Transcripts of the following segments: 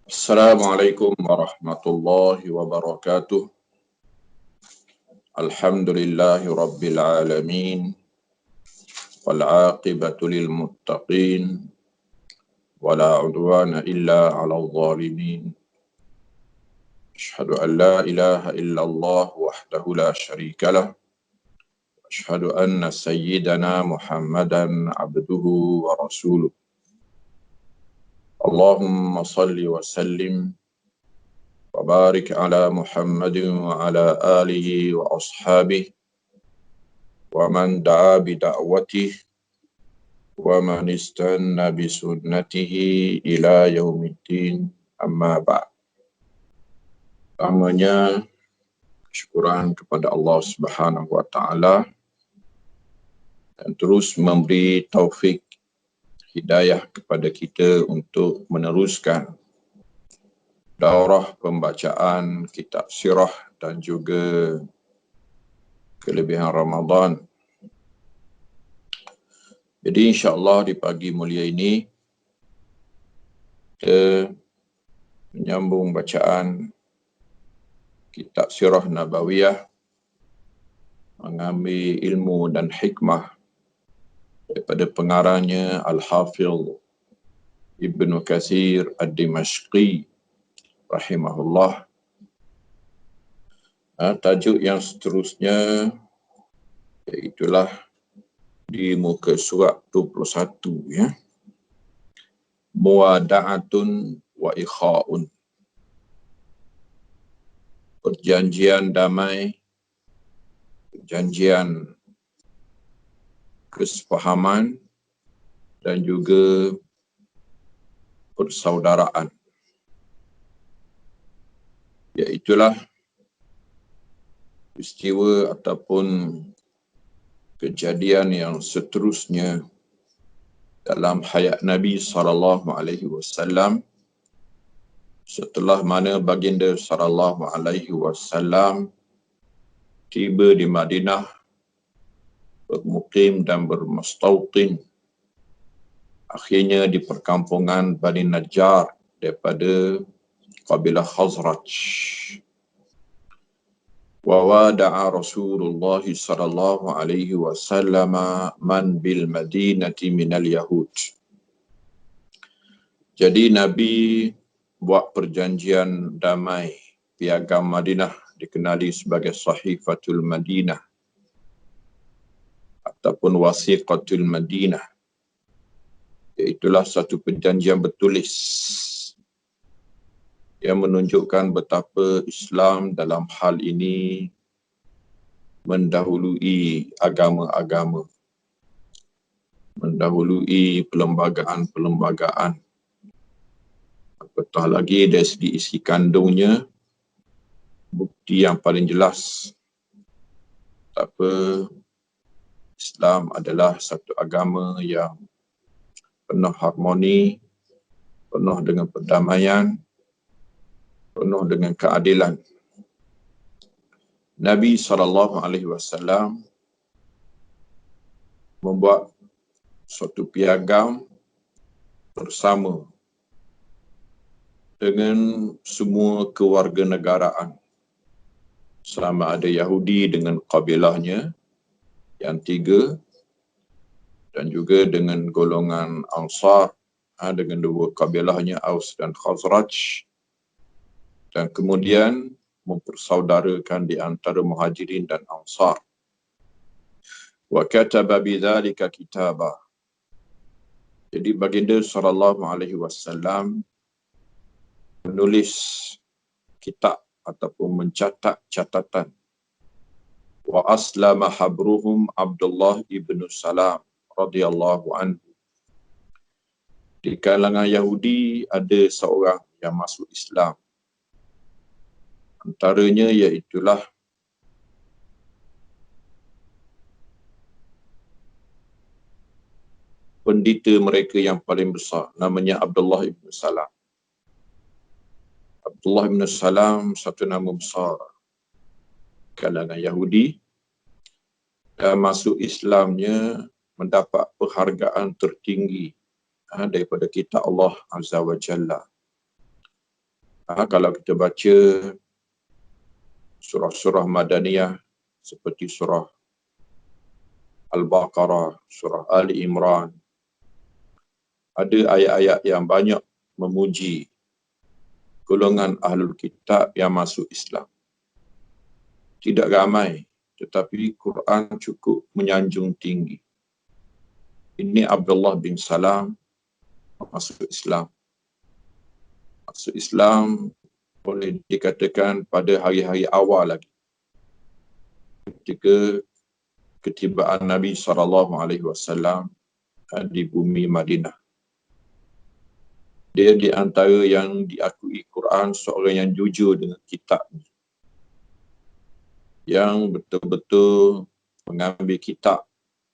Assalamualaikum warahmatullahi wabarakatuh. Alhamdulillahi rabbil alamin. Wal aqibatu lil muttaqin. Wala udwana illa ala zalimin. Ashhadu an la ilaha illallah wahdahu la syarika lah. Ashhadu anna sayyidana Muhammadan abduhu wa rasuluh. Allahumma salli wa sallim wa barik ala Muhammadin wa ala alihi wa ashabihi wa man da'a bida'watih wa man istanna bisunnatihi ila yaumiddin, amma ba'd. Pertamanya, syukuran kepada Allah Subhanahu wa taala dan terus memberi taufik hidayah kepada kita untuk meneruskan daurah pembacaan kitab sirah dan juga kelebihan Ramadan. Jadi insya-Allah di pagi mulia ini kita menyambung bacaan kitab sirah Nabawiyah, mengambil ilmu dan hikmah daripada pengarangnya Al-Hafidh Ibn Katsir Ad-Dimashqi rahimahullah. Tajuk yang seterusnya iaitulah di muka surat 21, ya. Muwada'atun wa ikha'un. Perjanjian damai, perjanjian kesepahaman dan juga persaudaraan. Iaitulah peristiwa ataupun kejadian yang seterusnya dalam hayat Nabi SAW, setelah mana baginda SAW tiba di Madinah, bermukim dan bermustautin, akhirnya di perkampungan Bani Najjar daripada kabilah Khazraj. Wa wada'a Rasulullah sallallahu alaihi wasallam man bil Madinati minal Yahud. Jadi Nabi buat perjanjian damai piagam Madinah, dikenali sebagai Sahifatul Madinah ataupun Wasiqatul Madinah. Iaitulah satu perjanjian bertulis yang menunjukkan betapa Islam dalam hal ini mendahului agama-agama, mendahului perlembagaan-perlembagaan. Apatah lagi dari segi isi kandungnya, bukti yang paling jelas betapa Islam adalah satu agama yang penuh harmoni, penuh dengan perdamaian, penuh dengan keadilan. Nabi SAW membuat suatu piagam bersama dengan semua kewarganegaraan, sama ada Yahudi dengan kabilahnya yang 3, dan juga dengan golongan Ansar dengan 2 kabilahnya Aus dan Khazraj, dan kemudian mempersaudarakan di antara Muhajirin dan Ansar. Wa kataba bidzalika kitaba. Jadi baginda SAW menulis kitab ataupun mencatat catatan. Wa aslama habruhum Abdullah ibn Salam radhiyallahu anhu. Di kalangan Yahudi ada seorang yang masuk Islam. Antaranya iaitulah pendeta mereka yang paling besar, namanya Abdullah ibn Salam. Abdullah ibn Salam satu nama besar kalangan Yahudi, dan masuk Islamnya mendapat penghargaan tertinggi daripada kitab Allah Azza wa Jalla. Kalau kita baca surah-surah Madaniyah seperti surah Al-Baqarah, surah Ali Imran, ada ayat-ayat yang banyak memuji golongan Ahlul Kitab yang masuk Islam. Tidak ramai, tetapi Quran cukup menyanjung tinggi. Ini Abdullah bin Salam masuk Islam. Masuk Islam boleh dikatakan pada hari-hari awal lagi, ketika ketibaan Nabi SAW di bumi Madinah. Dia di antara yang diakui Quran seorang yang jujur dengan kitab, yang betul-betul mengambil kitab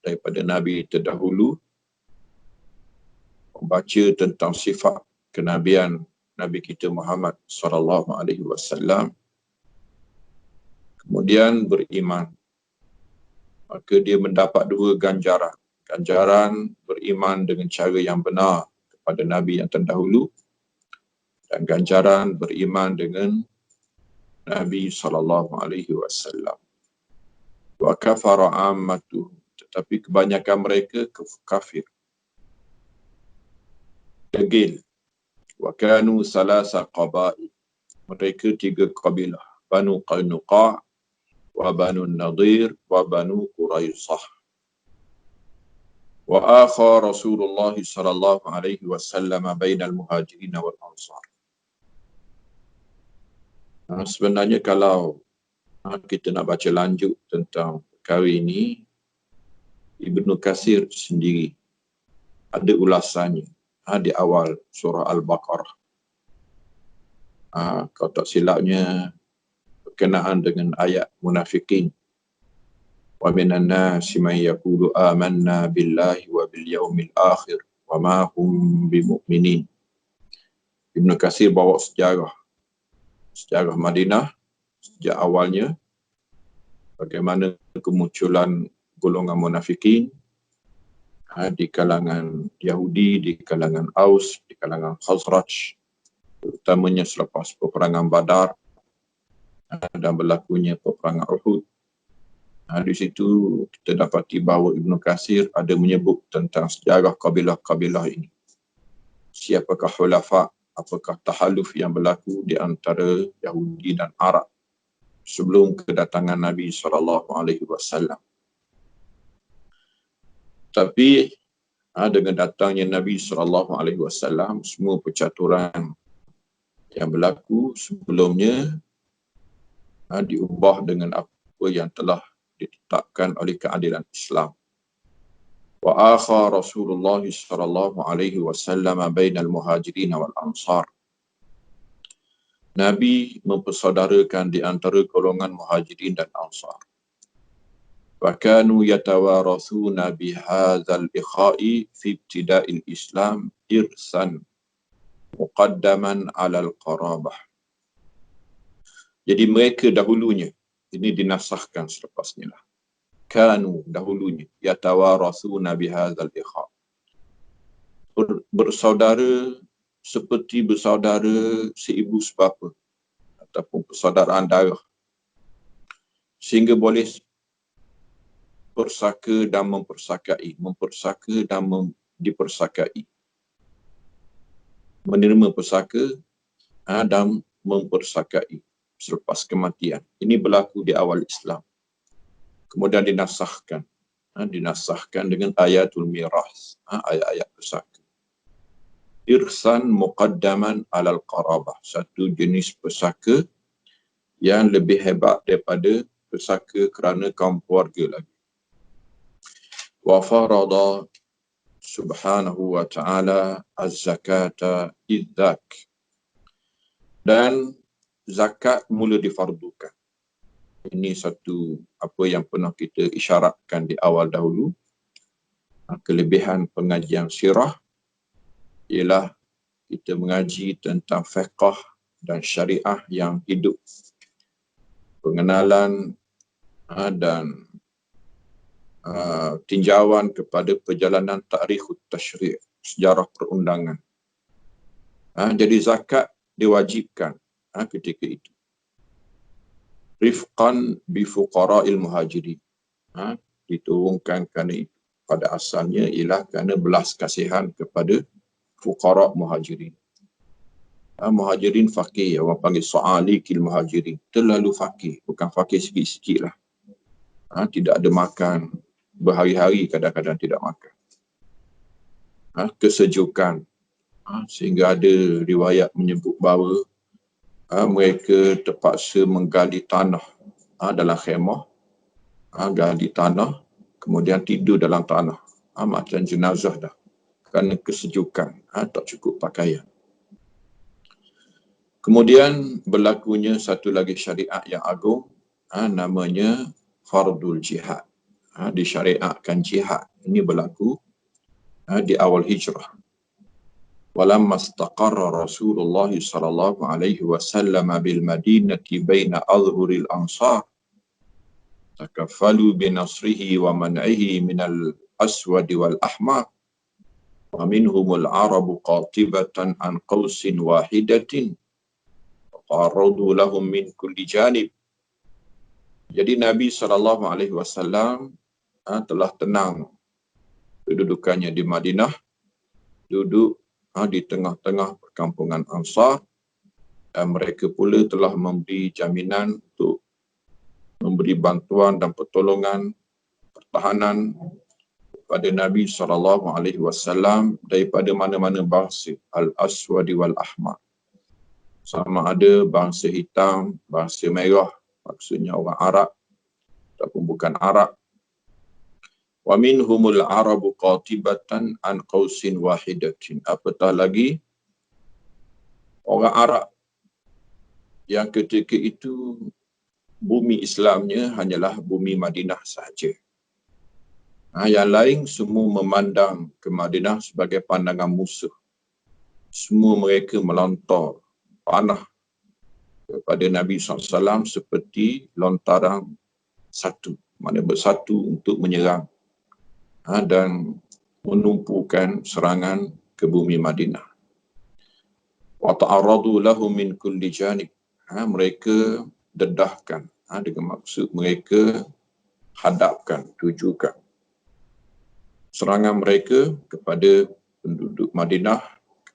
daripada Nabi terdahulu, membaca tentang sifat kenabian Nabi kita Muhammad SAW, kemudian beriman. Maka dia mendapat dua ganjaran. Ganjaran beriman dengan cara yang benar kepada Nabi yang terdahulu, dan ganjaran beriman dengan Nabi SAW. Wa kafara ammatuh, tetapi kebanyakan mereka kafir, degil. Wa kanu salasa qabail, mereka 3 kabilah, Banu Qainuqa, wa Banu Nadir, wa Banu Quraisah. Wa akha Rasulullah sallallahu alaihi wasallam bainal muhajirin wal ansar. Sebenarnya kalau kita nak baca lanjut tentang perkara ini, Ibnu Katsir sendiri ada ulasannya di awal surah Al-Baqarah. Kalau tak silapnya berkenaan dengan ayat munafikin. Wa minan nasi man yaqulu amanna billahi wa bil yaumil akhir wa ma hum bimu'minin. Ibnu Katsir bawa sejarah Madinah sejak awalnya, bagaimana kemunculan golongan munafikin di kalangan Yahudi, di kalangan Aus, di kalangan Khazraj, terutamanya selepas peperangan Badar dan berlakunya peperangan Uhud. Di situ kita dapati bahawa Ibnu Katsir ada menyebut tentang sejarah kabilah-kabilah ini. Siapakah khulafa, apakah tahaluf yang berlaku di antara Yahudi dan Arab sebelum kedatangan Nabi SAW. Tapi dengan datangnya Nabi SAW, semua percaturan yang berlaku sebelumnya diubah dengan apa yang telah ditetapkan oleh keadilan Islam. Wa akha Rasulullah SAW bainal muhajirin wal ansar. Nabi mempersaudarakan di antara golongan muhajirin dan ansar. Wa kanu yatawarathuna bihadzal ikha'i fi ibtida'il Islam irsan muqaddaman 'alal qarabah. Jadi mereka dahulunya, ini dinasahkan selepasnya lah. Kanu dahulunya yatawarathuna bihadzal ikha', bersaudara seperti bersaudara seibu sebapa ataupun persaudaraan darah, sehingga boleh persaka dan mempersakai, mempersaka dan dipersakai, menerima persaka dan mempersakai selepas kematian. Ini berlaku di awal Islam. Kemudian dinasahkan dengan ayatul miras, ayat-ayat persaka. Irsan muqaddaman alal qarabah, satu jenis persaka yang lebih hebat daripada persaka kerana kaum keluarga lagi. Wa farada subhanahu wa ta'ala az-zakata idzak, dan zakat mula difardukan. Ini satu apa yang pernah kita isyaratkan di awal dahulu. Kelebihan pengajian sirah ialah kita mengaji tentang fiqh dan syariah yang hidup, pengenalan dan tinjauan kepada perjalanan tarikhut tasyri', sejarah perundangan. Jadi zakat diwajibkan ketika itu. Rifqan bi fuqara'il muhajirin. Diturunkan kerana itu. Pada asalnya ialah kerana belas kasihan kepada fuqara' muhajirin. Muhajirin fakir, orang panggil su'alikil muhajirin. Terlalu fakir, bukan fakir sikit-sikit lah. Tidak ada makan, berhari-hari kadang-kadang tidak makan. Kesejukan, sehingga ada riwayat menyebut bahawa mereka terpaksa menggali tanah dalam khemah, gali tanah, kemudian tidur dalam tanah, macam jenazah dah, kerana kesejukan, tak cukup pakaian. Kemudian berlakunya satu lagi syariat yang agung, namanya fardul jihad. Disyariatkan jihad. Ini berlaku di awal hijrah. Walamma istaqarra Rasulullah sallallahu alaihi wasallam bil Madinati baina adhhuril ansar takaffalu bi nasrihi wa man'ihi minal aswad wal ahmar wa minhumul arabu qatibatan an qausin wahidatin qaradu lahum min kulli janib. Jadi Nabi SAW telah tenang kedudukannya di Madinah, duduk di tengah-tengah perkampungan Ansar, dan mereka pula telah memberi jaminan untuk memberi bantuan dan pertolongan pertahanan kepada Nabi SAW daripada mana-mana bangsa, Al-Aswadi wal-Ahmar. Sama ada bangsa hitam, bangsa merah, maksudnya orang Arab ataupun bukan Arab. Wa minhumul arabu qatibatan an qausin wahidatin. Apatah lagi orang Arab yang ketika itu bumi Islamnya hanyalah bumi Madinah sahaja. Yang lain semua memandang ke Madinah sebagai pandangan musuh. Semua mereka melontar panah kepada Nabi SAW seperti lontaran satu, mana bersatu untuk menyerang dan menumpukan serangan ke bumi Madinah. Wa ta'arradu lahum min kulli janib. Mereka dedahkan, dengan maksud mereka hadapkan, tujukan serangan mereka kepada penduduk Madinah,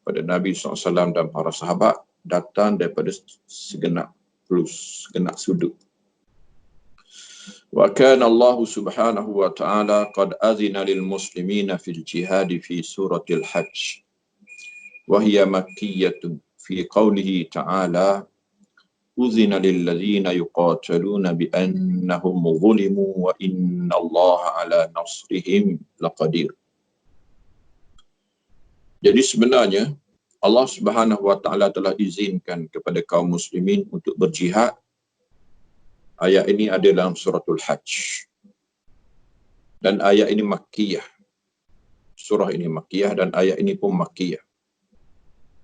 kepada Nabi SAW dan para sahabat, datang daripada segenap sudut. Wa kana Allah subhanahu wa ta'ala qad azina lil muslimina fil jihad fi suratil hajj wa hiya makkiyatun fi qawlihi ta'ala uzina lil ladzina yuqataluna bi annahum zulimu wa inna Allah ala nasrihim laqadir. Jadi sebenarnya Allah Subhanahu wa taala telah izinkan kepada kaum muslimin untuk berjihad. Ayat ini ada dalam suratul Hajj. Dan ayat ini makkiyah. Surah ini makkiyah dan ayat ini pun makkiyah.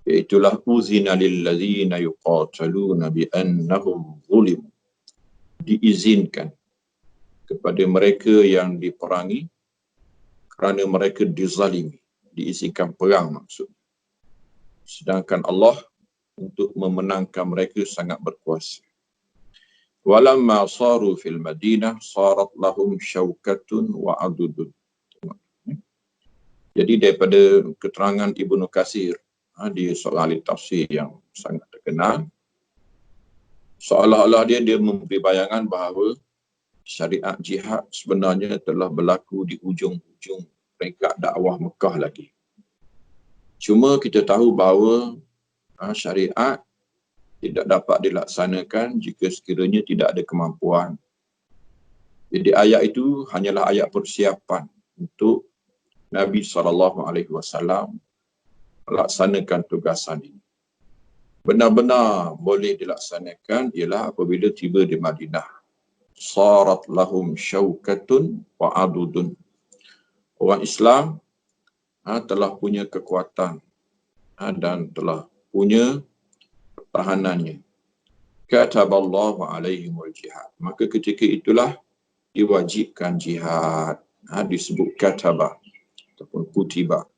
Iaitulah uzina lil ladzina yuqataluna bi annahum zulimu. Diizinkan kepada mereka yang diperangi kerana mereka dizalimi. Diizinkan perang maksudnya. Sedangkan Allah untuk memenangkan mereka sangat berkuasa. Walamma saru fil Madinah sarat lahum syaukatun wa adudun. Jadi daripada keterangan Ibnu Katsir, dia seorang ahli tafsir yang sangat terkenal, seolah-olah dia memberi bayangan bahawa syariat jihad sebenarnya telah berlaku di hujung-hujung peringkat dakwah Mekah lagi. Cuma kita tahu bahawa syariat tidak dapat dilaksanakan jika sekiranya tidak ada kemampuan. Jadi ayat itu hanyalah ayat persiapan untuk Nabi SAW melaksanakan tugasan ini. Benar-benar boleh dilaksanakan ialah apabila tiba di Madinah. Sarat lahum syaukatun wa adudun. Orang Islam telah punya kekuatan dan telah punya pertahanannya. Kataballahu alaihimul jihad. Maka ketika itulah diwajibkan jihad. Disebut kataba ataupun kutiba.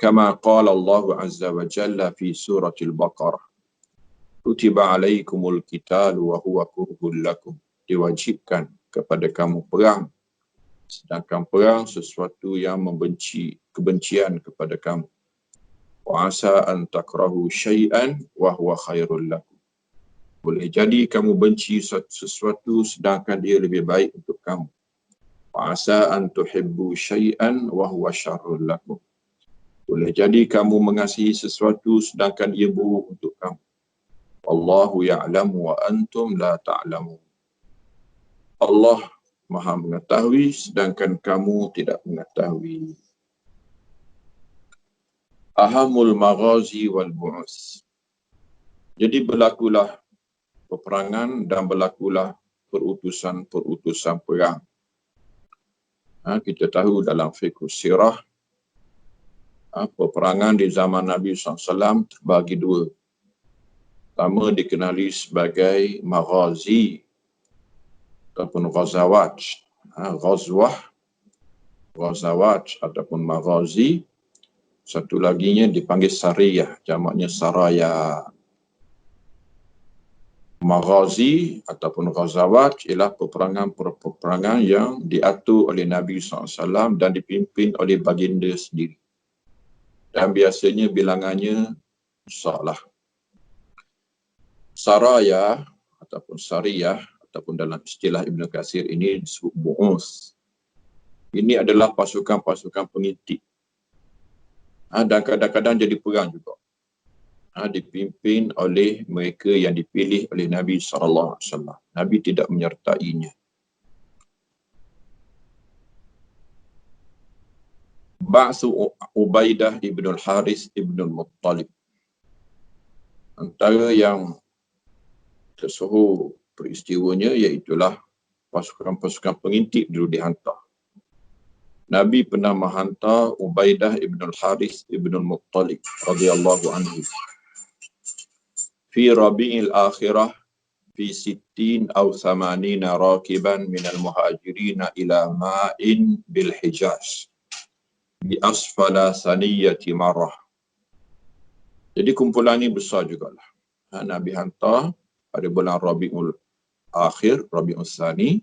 Kama qala Allah azza wa jalla fi suratil Baqarah. Kutiba alaikumul qitalu wa huwa kurhul lakum. Diwajibkan kepada kamu perang. Sedangkan perang sesuatu yang membenci, kebencian kepada kamu. Wa asa an takrahu syai'an wa huwa khairul lakum. Boleh jadi kamu benci sesuatu sedangkan dia lebih baik untuk kamu. Wa asa an tuhibbu syai'an wa huwa syarrul lakum. Boleh jadi kamu mengasihi sesuatu sedangkan ia buruk untuk kamu. Allahu ya'lamu wa antum la ta'lamun. Allah Maha mengetahui sedangkan kamu tidak mengetahui. Ahamul maghazi wal bu'us. Jadi berlakulah peperangan dan berlakulah perutusan-perutusan perang. Kita tahu dalam fiqh sirah, peperangan di zaman Nabi SAW terbagi dua. Pertama dikenali sebagai maghazi ataupun ghazawat. Ghazwah, ghazawat ataupun maghazi. Satu laginya dipanggil sariyah, jamaknya saraya. Maghazi ataupun ghazawat ialah peperangan yang diatur oleh Nabi SAW dan dipimpin oleh baginda sendiri. Dan biasanya bilangannya besarlah. Saraya ataupun sariyah ataupun dalam istilah Ibn Katsir ini disebut bu'us. Ini adalah pasukan-pasukan pengintik. Dan kadang-kadang jadi perang juga. Dipimpin oleh mereka yang dipilih oleh Nabi SAW. Nabi tidak menyertainya. Ba'su Ubaidah ibn al-Haris ibn al-Muttalib. Antara yang tersohor peristiwanya iaitulah pasukan-pasukan pengintik dulu dihantar. Nabi pernah menghantar Ubaidah ibn al-Haris ibn al-Muttalib radhiyallahu anhu fi Rabi'il Akhirah fi 60 atau 80 rakiban min al-muhajirin ila ma'in bil Hijaz bi asfala saniyati marah. Jadi kumpulan ini besar jugalah. Nabi hantar pada bulan Rabiul Akhir, Rabiul Tsani.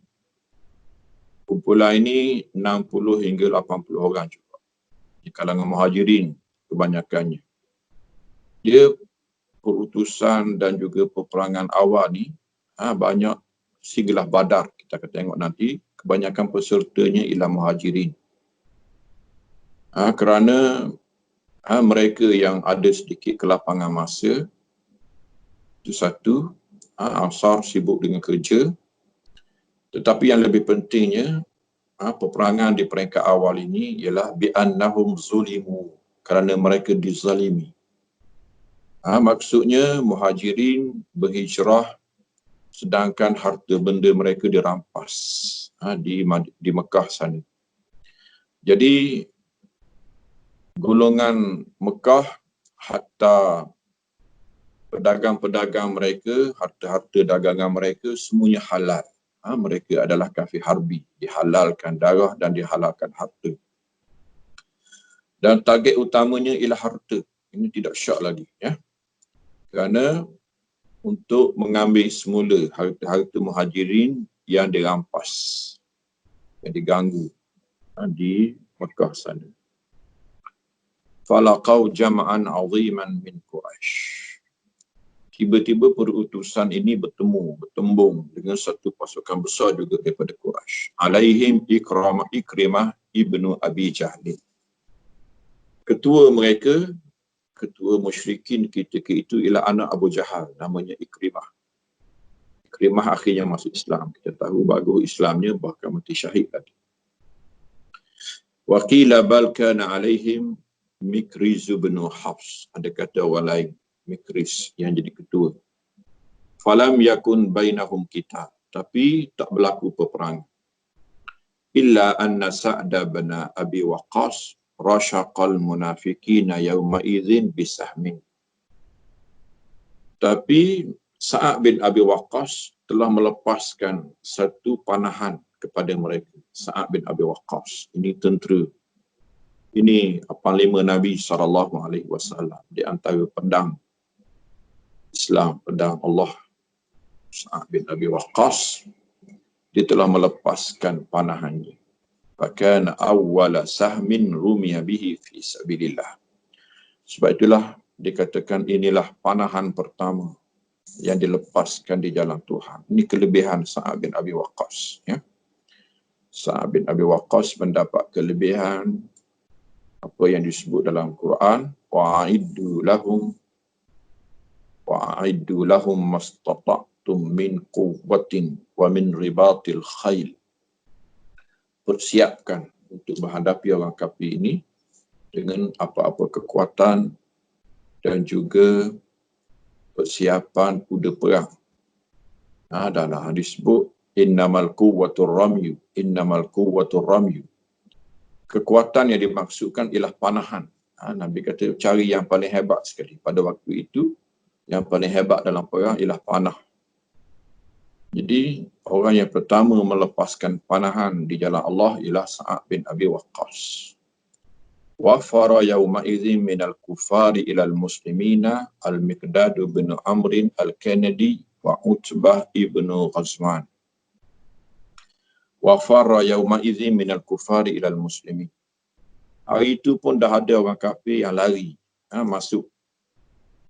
Kumpulan ini 60 hingga 80 orang juga. Di kalangan muhajirin kebanyakannya. Dia perutusan dan juga peperangan awal ni banyak sigelah Badar. Kita akan tengok nanti. Kebanyakan pesertanya ialah muhajirin. Kerana mereka yang ada sedikit kelapangan masa, itu satu, Ansar sibuk dengan kerja. Tetapi yang lebih pentingnya, peperangan di peringkat awal ini ialah bi'annahum zulimu, kerana mereka dizalimi. Maksudnya muhajirin berhijrah sedangkan harta benda mereka dirampas di Mekah sana. Jadi golongan Mekah hatta pedagang-pedagang mereka, harta-harta dagangan mereka semuanya halal. Mereka adalah kafir harbi, dihalalkan darah dan dihalalkan harta. Dan target utamanya ialah harta. Ini tidak syak lagi, ya. Kerana untuk mengambil semula harta-harta muhajirin yang dirampas, yang diganggu di Mekah sana. Falaqau jama'an 'aziman min Quraisy. Tiba-tiba perutusan ini bertembung dengan satu pasukan besar juga daripada Quraisy. Alaihim Ikrimah ibnu Abi Jahl. Ketua mereka, ketua musyrikin ketika itu ialah anak Abu Jahal, namanya Ikrimah. Ikrimah akhirnya masuk Islam. Kita tahu baru Islamnya bahkan mati syahid tadi. Wa qila bal kana alaihim Mikriz bin Hafs. Ada kata orang lain, Mikriz yang jadi ketua. Falam yakun bainahum kita. Tapi tak berlaku peperangan. Illa anna Sa'da bin Abi Waqqas rasyaqal munafiqina yawma idzin bisahmin. Tapi Sa'ad bin Abi Waqqas telah melepaskan satu panahan kepada mereka. Sa'ad bin Abi Waqqas. Ini tentera. Ini panglima Nabi SAW di antara pedang Islam pedang Allah Sa'ad bin Abi Waqqas, dia telah melepaskan panahannya. Fakana awwala sahmin rumiya bihi fi sabilillah. Sebab itulah dikatakan inilah panahan pertama yang dilepaskan di jalan Tuhan. Ini kelebihan Sa'ad bin Abi Waqqas, ya. Sa'ad bin Abi Waqqas mendapat kelebihan apa yang disebut dalam Quran, wa'iddu lahum mastata'tum min quwwatin wa min ribatil khail. Persiapkan untuk menghadapi orang kafir ini dengan apa-apa kekuatan dan juga persiapan kuda perang. Dalam hadis sebut innamal quwwatur ramyu. Kekuatan yang dimaksudkan ialah panahan. Nabi kata cari yang paling hebat sekali pada waktu itu, yang paling hebat dalam perang ialah panah. Jadi orang yang pertama melepaskan panahan di jalan Allah ialah Sa'ad bin Abi Waqqas. Wafara yawma idzin minal kufari ilal muslimina al-Miqdad bin Amrin al-Kanadi wa Utbah ibn Ghazwan. Wafara yawma idzin minal kufari ilal muslimin. Hari itu pun dah ada orang kafir yang lari masuk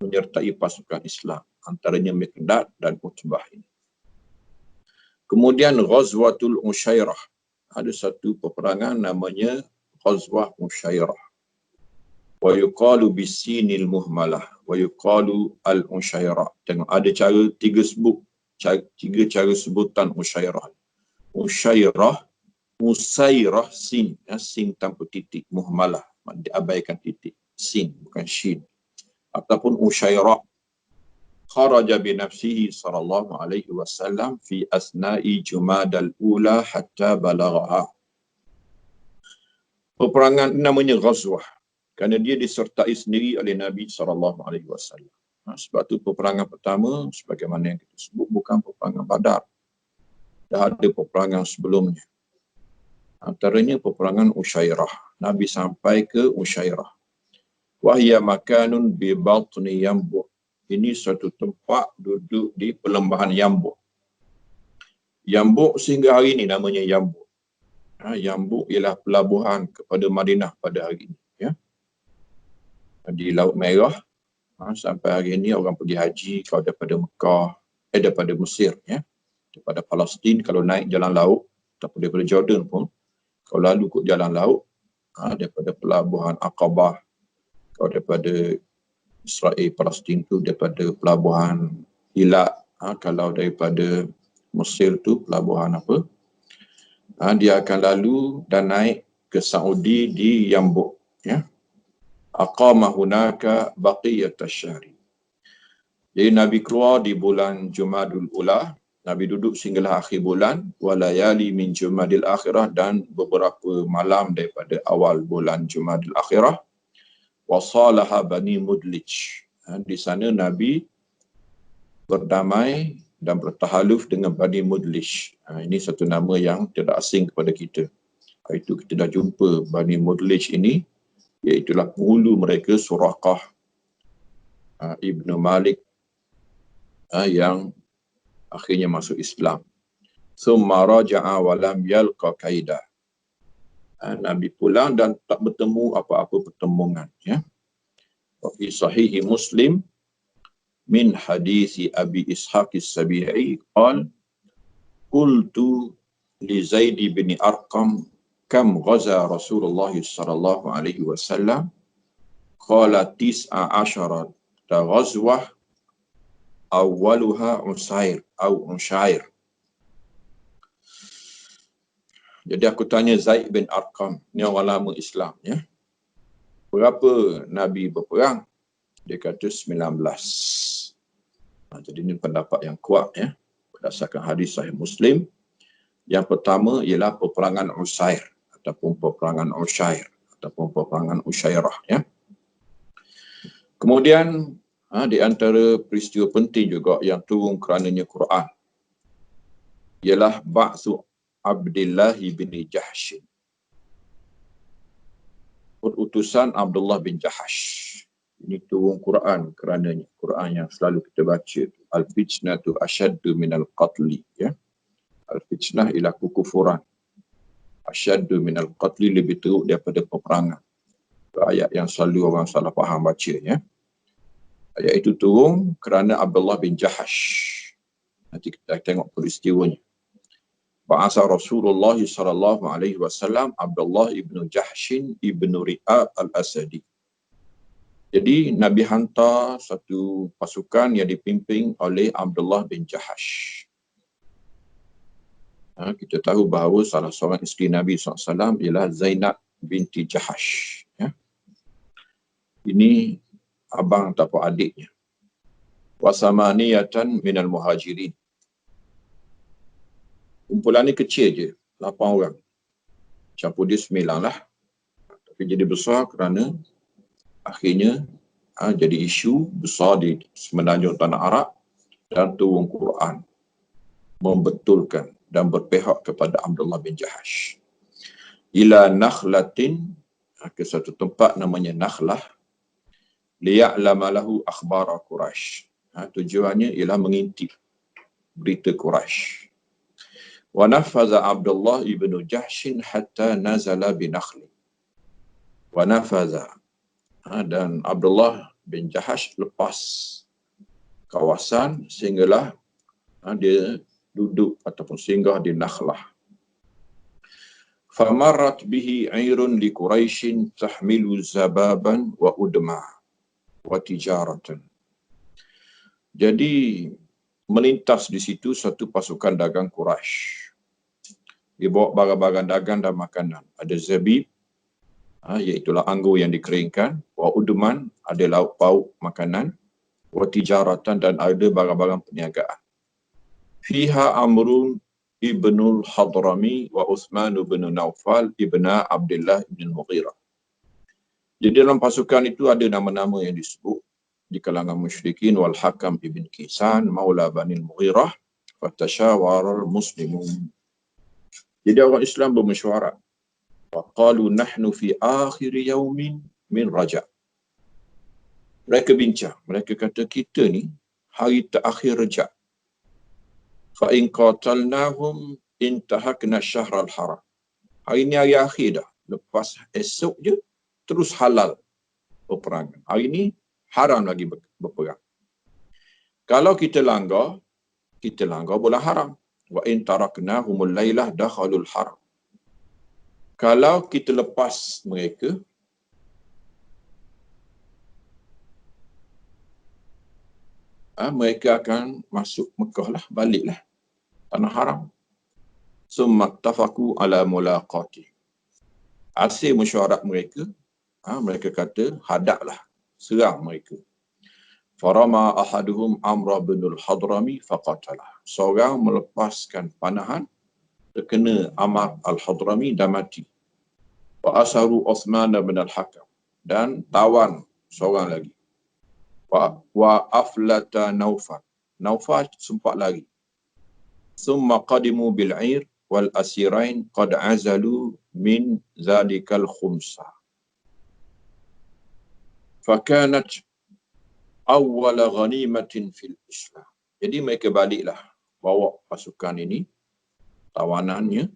menyertai pasukan Islam, antaranya Miqdad dan Utbah ini. Kemudian Ghazwatul Ushairah. Ada satu peperangan namanya Ghazwah Ushairah. Wa yuqalu bisinil muhmalah wa yuqalu al-Ushairah. Tengok ada tiga cara sebutan Ushairah. Ushairah, Usairah, sin, sin tanpa titik, muhmalah, diabaikan titik, sin bukan shin. Ataupun Ushairah. Kharaja bi nafsihi sallallahu alaihi wasallam fi asna'i Jumadal ula hatta balagha. Peperangan namanya Ghazwah kerana dia disertai sendiri oleh Nabi sallallahu alaihi wasallam. Sebab tu peperangan pertama sebagaimana yang kita sebut bukan peperangan Badar. Dah ada peperangan sebelumnya. Antaranya peperangan Ushairah. Nabi sampai ke Ushairah. Wahya makanun bi batni Yambu'. Ini suatu tempat duduk di perlembahan Yambu'. Yambu' sehingga hari ini namanya Yambu'. Yambu' ialah pelabuhan kepada Madinah pada hari ini. Ya. Di Laut Merah. Sampai hari ini orang pergi haji kalau daripada Mekah, daripada Mesir. Ya. Daripada Palestin kalau naik jalan laut, ataupun daripada Jordan pun, kalau lalu ikut jalan laut, daripada pelabuhan Aqabah, kalau daripada Israel, Palestin tu daripada pelabuhan Ilak, kalau daripada Mesir tu pelabuhan apa? Dia akan lalu dan naik ke Saudi di Yambu'. Ya. Aqama hunaka baqiyatash syahri. Jadi Nabi keluar di bulan Jumadul Ula, Nabi duduk sehinggalah akhir bulan, walayali min Jumadil Akhirah, dan beberapa malam daripada awal bulan Jumadil Akhirah. Wasalaha Bani Mudlij. Di sana Nabi berdamai dan bertahaluf dengan Bani Mudlij. Ini satu nama yang tidak asing kepada kita. Itu kita dah jumpa Bani Mudlij ini, iaitulah penghulu mereka Suraqah Ibnu Malik yang akhirnya masuk Islam. Thumma raja'a wa lam yalqa kaidah. Nabi pulang dan tak bertemu apa-apa pertembungan. Ya. Fi Sahih Muslim min hadis Abi Ishaq as-Sabi'i qala qultu li Zaid bin Arqam kam ghaza Rasulullah sallallahu alaihi wasallam qala 19 ghazwah awwaluha Ushair. Jadi aku tanya Zaid bin Arqam, ni orang lama Islam, ya. Berapa Nabi berperang? Dia kata 19. Jadi ini pendapat yang kuat, ya. Berdasarkan hadis Sahih Muslim. Yang pertama ialah peperangan Usair ataupun peperangan Ushair ataupun peperangan Ushairah, ya. Kemudian di antara peristiwa penting juga yang turun kerananya Quran ialah ba'tsu Abdullah bin Jahsh. Utusan Abdullah bin Jahash. Ini turun Quran kerananya. Quran yang selalu kita baca. Al-fitnatu asyaddu minal qatli. Ya. Al-fitnah ialah kekufuran. Asyaddu minal qatli, lebih teruk daripada peperangan. Itu ayat yang selalu orang salah faham baca. Ya. Ayat itu turun kerana Abdullah bin Jahash. Nanti kita tengok peristiwanya. Ba'asa Rasulullah sallallahu alaihi wasallam Abdullah ibnu Jahshin ibnu Ri'ab al-Asadi. Jadi Nabi hantar satu pasukan yang dipimpin oleh Abdullah bin Jahash. Kita tahu bahawa salah seorang isteri Nabi SAW ialah Zainab binti Jahash. Ya. Ini abang ataupun adiknya. Wasamaniyatan minal muhajirin. Kumpulan ni kecil je, 8 orang. Campur dia 9 lah. Tapi jadi besar kerana akhirnya jadi isu besar di semenanjung tanah Arab dan turun Quran membetulkan dan berpihak kepada Abdullah bin Jahash. Ila nakhlatin, ke satu tempat namanya Nakhlah, liya'lama lahu akhbara Quraisy. Tujuannya ialah mengintip berita Quraisy. Wa nafaza Abdullah ibnu Jahshin hatta nazala bi Nakhli. Wa nafaza, dan Abdullah bin Jahash lepas kawasan sehinggalah dia duduk ataupun singgah di Nakhlah. Famarrat bihi 'airun li Quraisyin tahmilu zababan wa udma wa tijaratan. Jadi melintas di situ satu pasukan dagang Quraisy. Dia bawa barang-barang dagang dan makanan. Ada zabib, iaitulah anggur yang dikeringkan, wa udman, ada lauk pauk makanan, wa tijaratan, dan ada barang-barang perniagaan. Fiha Amrun ibnul Hadrami wa Uthman ibn Naufal ibn Abdullah ibn Mughirah. Jadi dalam pasukan itu ada nama-nama yang disebut di kalangan musyrikin. Wal Hakam ibn Kisan maula Bani Mughirah fatashawara muslimun. Jadi orang Islam bermesyuarat. Wa qalu nahnu fi akhir yaumin min Rajab. Mereka bincang, mereka kata kita ni hari terakhir Rajab. Fa in qatalnahum intahakna syahrul haram. Hari ni hari akhir dah. Lepas esok je terus halal peperangan. Hari ni haram lagi berperang. Kalau kita langgar bola haram. Wa in taraknahumul lailah dakhalul haram. Kalau kita lepas mereka, mereka akan masuk Mekah lah, baliklah tanah haram. Summa tafaku ala mulaqati. Hasil mesyuarat mereka, mereka kata hadaplah, serang mereka. Farama ahaduhum Amr bin al-Hadrami faqatalah. Seorang melepaskan panahan, terkena Amr al-Hadrami dan mati. Wa asaru Uthman bin al-Hakam, dan tawan seorang lagi. Wa aflata Naufal. Naufal sempat lari. Summa qadimu bil'ir wal asirain qad azalu min zalikal khumsa. Fakanat awwala ghanimatin fil Islam. Jadi mereka baliklah bawa pasukan ini, tawanannya,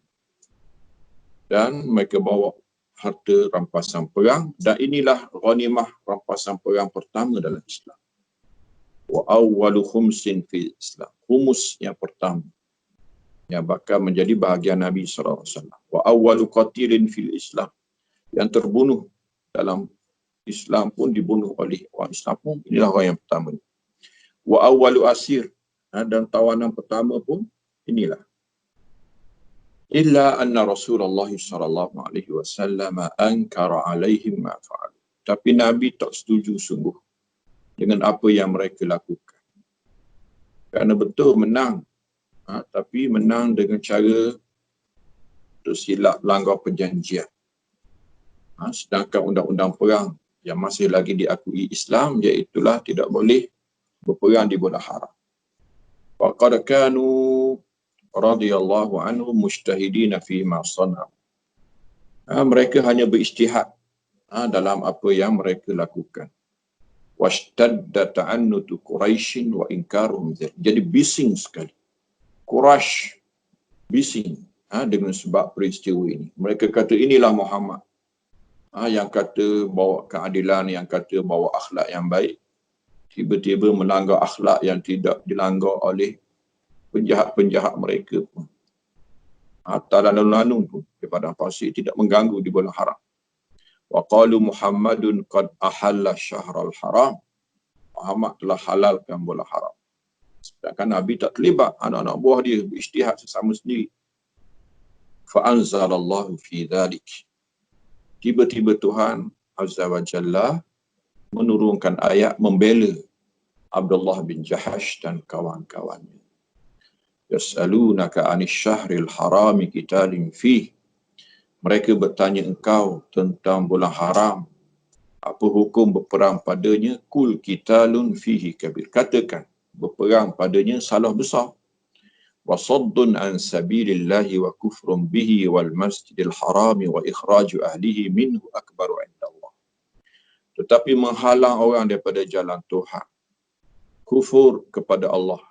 dan mereka bawa harta rampasan perang, dan inilah ghanimah rampasan perang pertama dalam Islam. Wa awwalu khumsin fil Islam. Khumus yang pertama yang bakal menjadi bahagian Nabi SAW. Wa awwalu qatilin fil Islam. Yang terbunuh dalam Islam pun dibunuh oleh orang Islam pun, inilah orang yang pertama. Wa awwalu asir, dan tawanan pertama pun inilah. Illa anna Rasulullah sallallahu alaihi wasallam ankara alaihim ma fa'al. Tapi Nabi tak setuju sungguh dengan apa yang mereka lakukan. Kerana betul menang, tapi menang dengan cara tersilap langgar perjanjian. Sedangkan undang-undang perang yang masih lagi diakui Islam, iaitulah tidak boleh berperang di bulan haram. Faqad kanu radhiyallahu anhum mujtahidina fi ma sana'u. Mereka hanya berijtihad dalam apa yang mereka lakukan. washtadda ta'annutu Quraisyin wa inkaruhum dzalik. Jadi bising sekali Quraisy, bising dengan sebab peristiwa ini. Mereka kata inilah Muhammad, yang kata bawa keadilan, yang kata bawa akhlak yang baik, tiba-tiba melanggar akhlak yang tidak dilanggar oleh penjahat-penjahat mereka pun. Hatta lalu-lalu pun di padang pasir tidak mengganggu di bulan haram. Wa qalu Muhammadun qad ahalla syahrul haram. Muhammad telah halalkan bulan haram. Sedangkan Nabi tak terlibat, anak-anak buah dia berijtihad sesama sendiri. Fa anzalallahu fi dzalik. Tiba-tiba Tuhan Azza wa Jalla menurunkan ayat membela Abdullah bin Jahash dan kawan-kawannya. Yas'alunaka 'anil syahril harami qitalin fih. Mereka bertanya engkau tentang bulan haram, apa hukum berperang padanya? Kul qitalun fihi kabir. Katakan berperang padanya salah besar. Wa saddun an sabilillahi wa kufrun bihi wal masjidil harami wa ikhraju ahlihi minhu akbaru 'indallah. Tetapi menghalang orang daripada jalan Tuhan, kufur kepada Allah,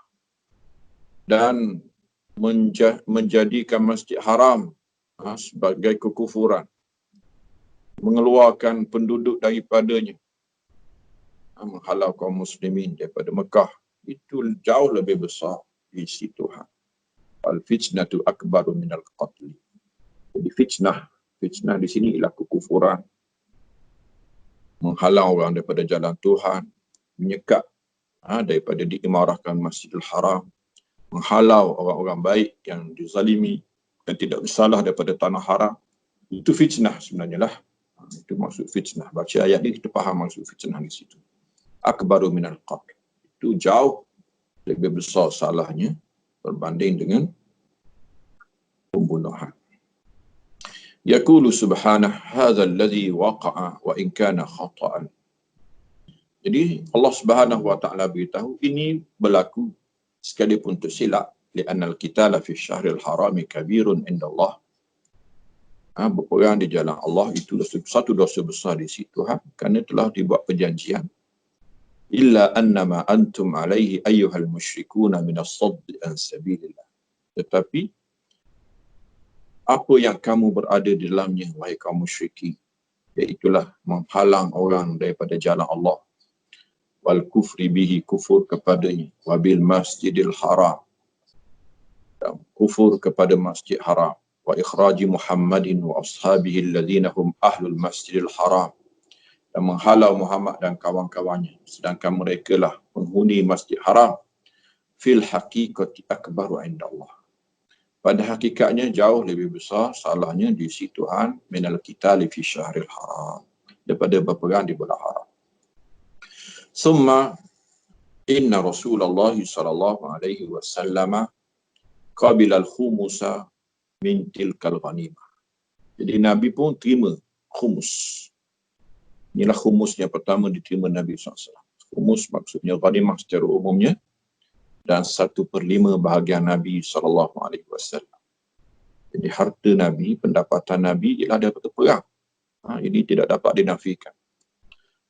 dan menjadikan masjid haram sebagai kekufuran, mengeluarkan penduduk daripadanya, menghalau kaum muslimin daripada Mekah, itu jauh lebih besar di sisi Tuhan. Al-fitnatu akbaru minal qatl. Jadi fitnah di sini ialah kekufuran, menghalang orang daripada jalan Tuhan, menyekat daripada diimarahkan Masjidil Haram, menghalau orang-orang baik yang dizalimi dan tidak bersalah daripada tanah haram. Itu fitnah sebenarnya lah. Itu maksud fitnah. Baca ayat ni kita faham maksud fitnah di situ. Akbaru minal qatl. Itu jauh lebih besar salahnya berbanding dengan pembunuhan. Yaqulu subhanahu hadzal ladzi waqa'a wa in kana khata'an. Jadi Allah Subhanahu wa taala beritahu ini berlaku sekalipun tersilap, li'anna al-qitala fi syahril harami kabirun indallah. Berperang di jalan Allah itu satu dosa besar di situ kerana telah dibuat perjanjian. Illa annama antum alaihi ayyuhal musyrikuna minas sadd an sabilillah. Tetapi apa yang kamu berada di dalamnya, wahai kaum musyrikin, iaitulah menghalang orang daripada jalan Allah, wal kufri bihi, kufur kepadanya, wabil masjidil haram, dan kufur kepada masjid haram, wa ikhraji Muhammadin wa ashabihi alladhina hum ahlul masjidil haram, dan menghalau Muhammad dan kawan-kawannya sedangkan mereka lah penghuni masjid haram. Fil haqiqati akbaru indallah. Pada hakikatnya jauh lebih besar salahnya di sisi Tuhan minal qitali fi syahril haram, daripada berperang di bulan haram. Summa inna Rasulullah sallallahu alaihi wasallam qabila al-khumusa min tilkal ghanimah. Jadi Nabi pun terima khumus. Inilah khumus yang pertama diterima Nabi SAW. Khumus maksudnya ghanimah secara umumnya, dan 1/5 bahagian Nabi SAW. Jadi harta Nabi, pendapatan Nabi ialah daripada perang. Ini tidak dapat dinafikan.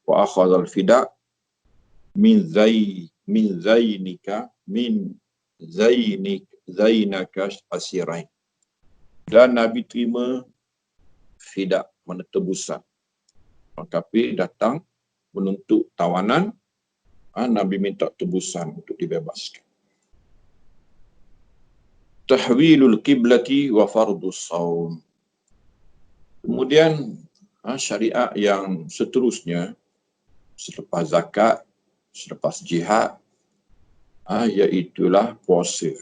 Wa akhadhal fida min zainaka asirain. Dan Nabi terima fida, mana tebusan. Kafir datang menuntut tawanan, Nabi minta tebusan untuk dibebaskan. Tahwilul qiblati wa fardus saum. Kemudian syariat yang seterusnya selepas zakat, selepas jihad, iaitulah puasa.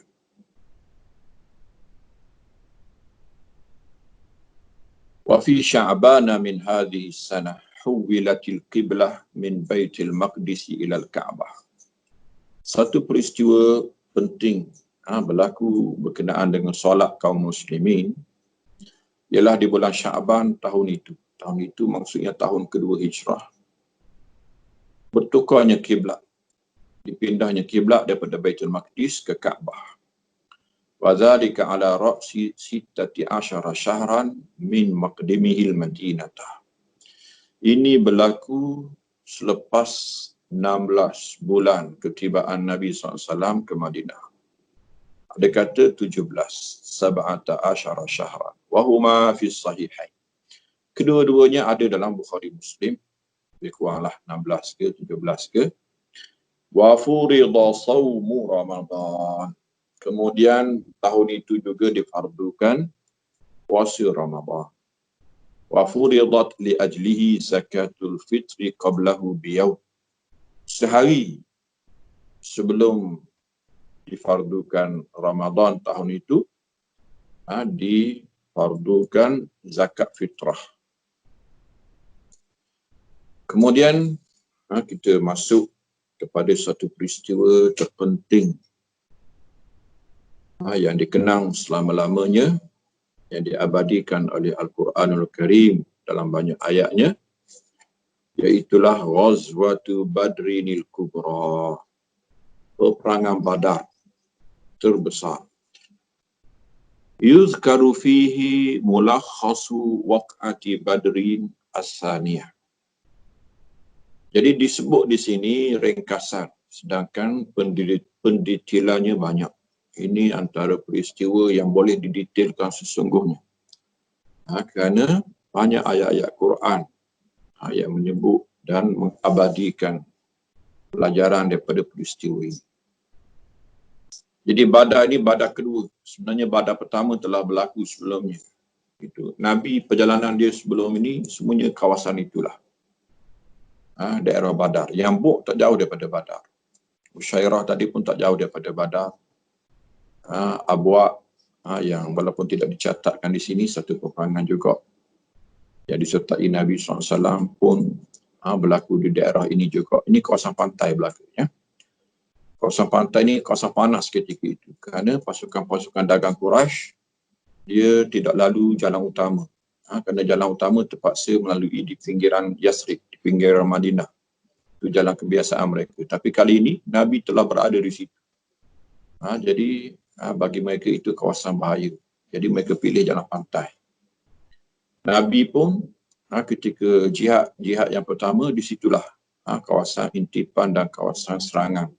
Wa fi sya'bana min hadhihi sanah huwilatil qiblah min Baitul Maqdis ila al-Ka'bah. Satu peristiwa penting berlaku berkenaan dengan solat kaum muslimin ialah di bulan Sya'ban tahun itu. Tahun itu maksudnya tahun kedua Hijrah. Bertukarnya kiblat. Dipindahnya kiblat daripada Baitul Maqdis ke Kaabah. Wa dzalika ala ra'si 16 syahran min maqdimihil Madinah. Ini berlaku selepas 16 bulan ketibaan Nabi SAW ke Madinah. Ada kata 17, 17 syahran. Wahuma fi sahihain. Kedua-duanya ada dalam Bukhari Muslim. Lebih kuranglah 16 ke 17 ke. Wa furida sawmu Ramadan. Kemudian tahun itu juga difardukan puasa Ramadan. Wa furidat li ajlihi zakatul fitri qablahu biyawm. Sehari sebelum difardukan Ramadan tahun itu, difardukan zakat fitrah. Kemudian kita masuk kepada satu peristiwa terpenting yang dikenang selama-lamanya, yang diabadikan oleh Al-Quranul Karim dalam banyak ayatnya, iaitulah Ghazwatu Badrinil Kubra, peperangan Badar terbesar. Yuzkaru fihi mulakhasu waq'ati Badrin as-saniyah. Jadi disebut di sini ringkasan, sedangkan pendetailannya banyak. Ini antara peristiwa yang boleh didetailkan sesungguhnya. Kerana banyak ayat-ayat Quran yang menyebut dan mengabadikan pelajaran daripada peristiwa ini. Jadi Badar ini Badar kedua. Sebenarnya Badar pertama telah berlaku sebelumnya. Nabi perjalanan dia sebelum ini semuanya kawasan itulah. Daerah Badar. Yang Buk tak jauh daripada Badar. Usyairah tadi pun tak jauh daripada Badar. Abwa yang walaupun tidak dicatatkan di sini, satu peperangan juga yang disertai Nabi SAW pun berlaku di daerah ini juga. Ini kawasan pantai berlaku. Ya. Kawasan pantai ini kawasan panas ketika itu. Kerana pasukan-pasukan dagang Quraisy dia tidak lalu jalan utama. Kerana jalan utama terpaksa melalui di pinggiran Yasrib, di pinggiran Madinah. Itu jalan kebiasaan mereka. Tapi kali ini Nabi telah berada di situ. Jadi bagi mereka itu kawasan bahaya. Jadi mereka pilih jalan pantai. Nabi pun ketika jihad yang pertama, di situlah kawasan intipan dan kawasan serangan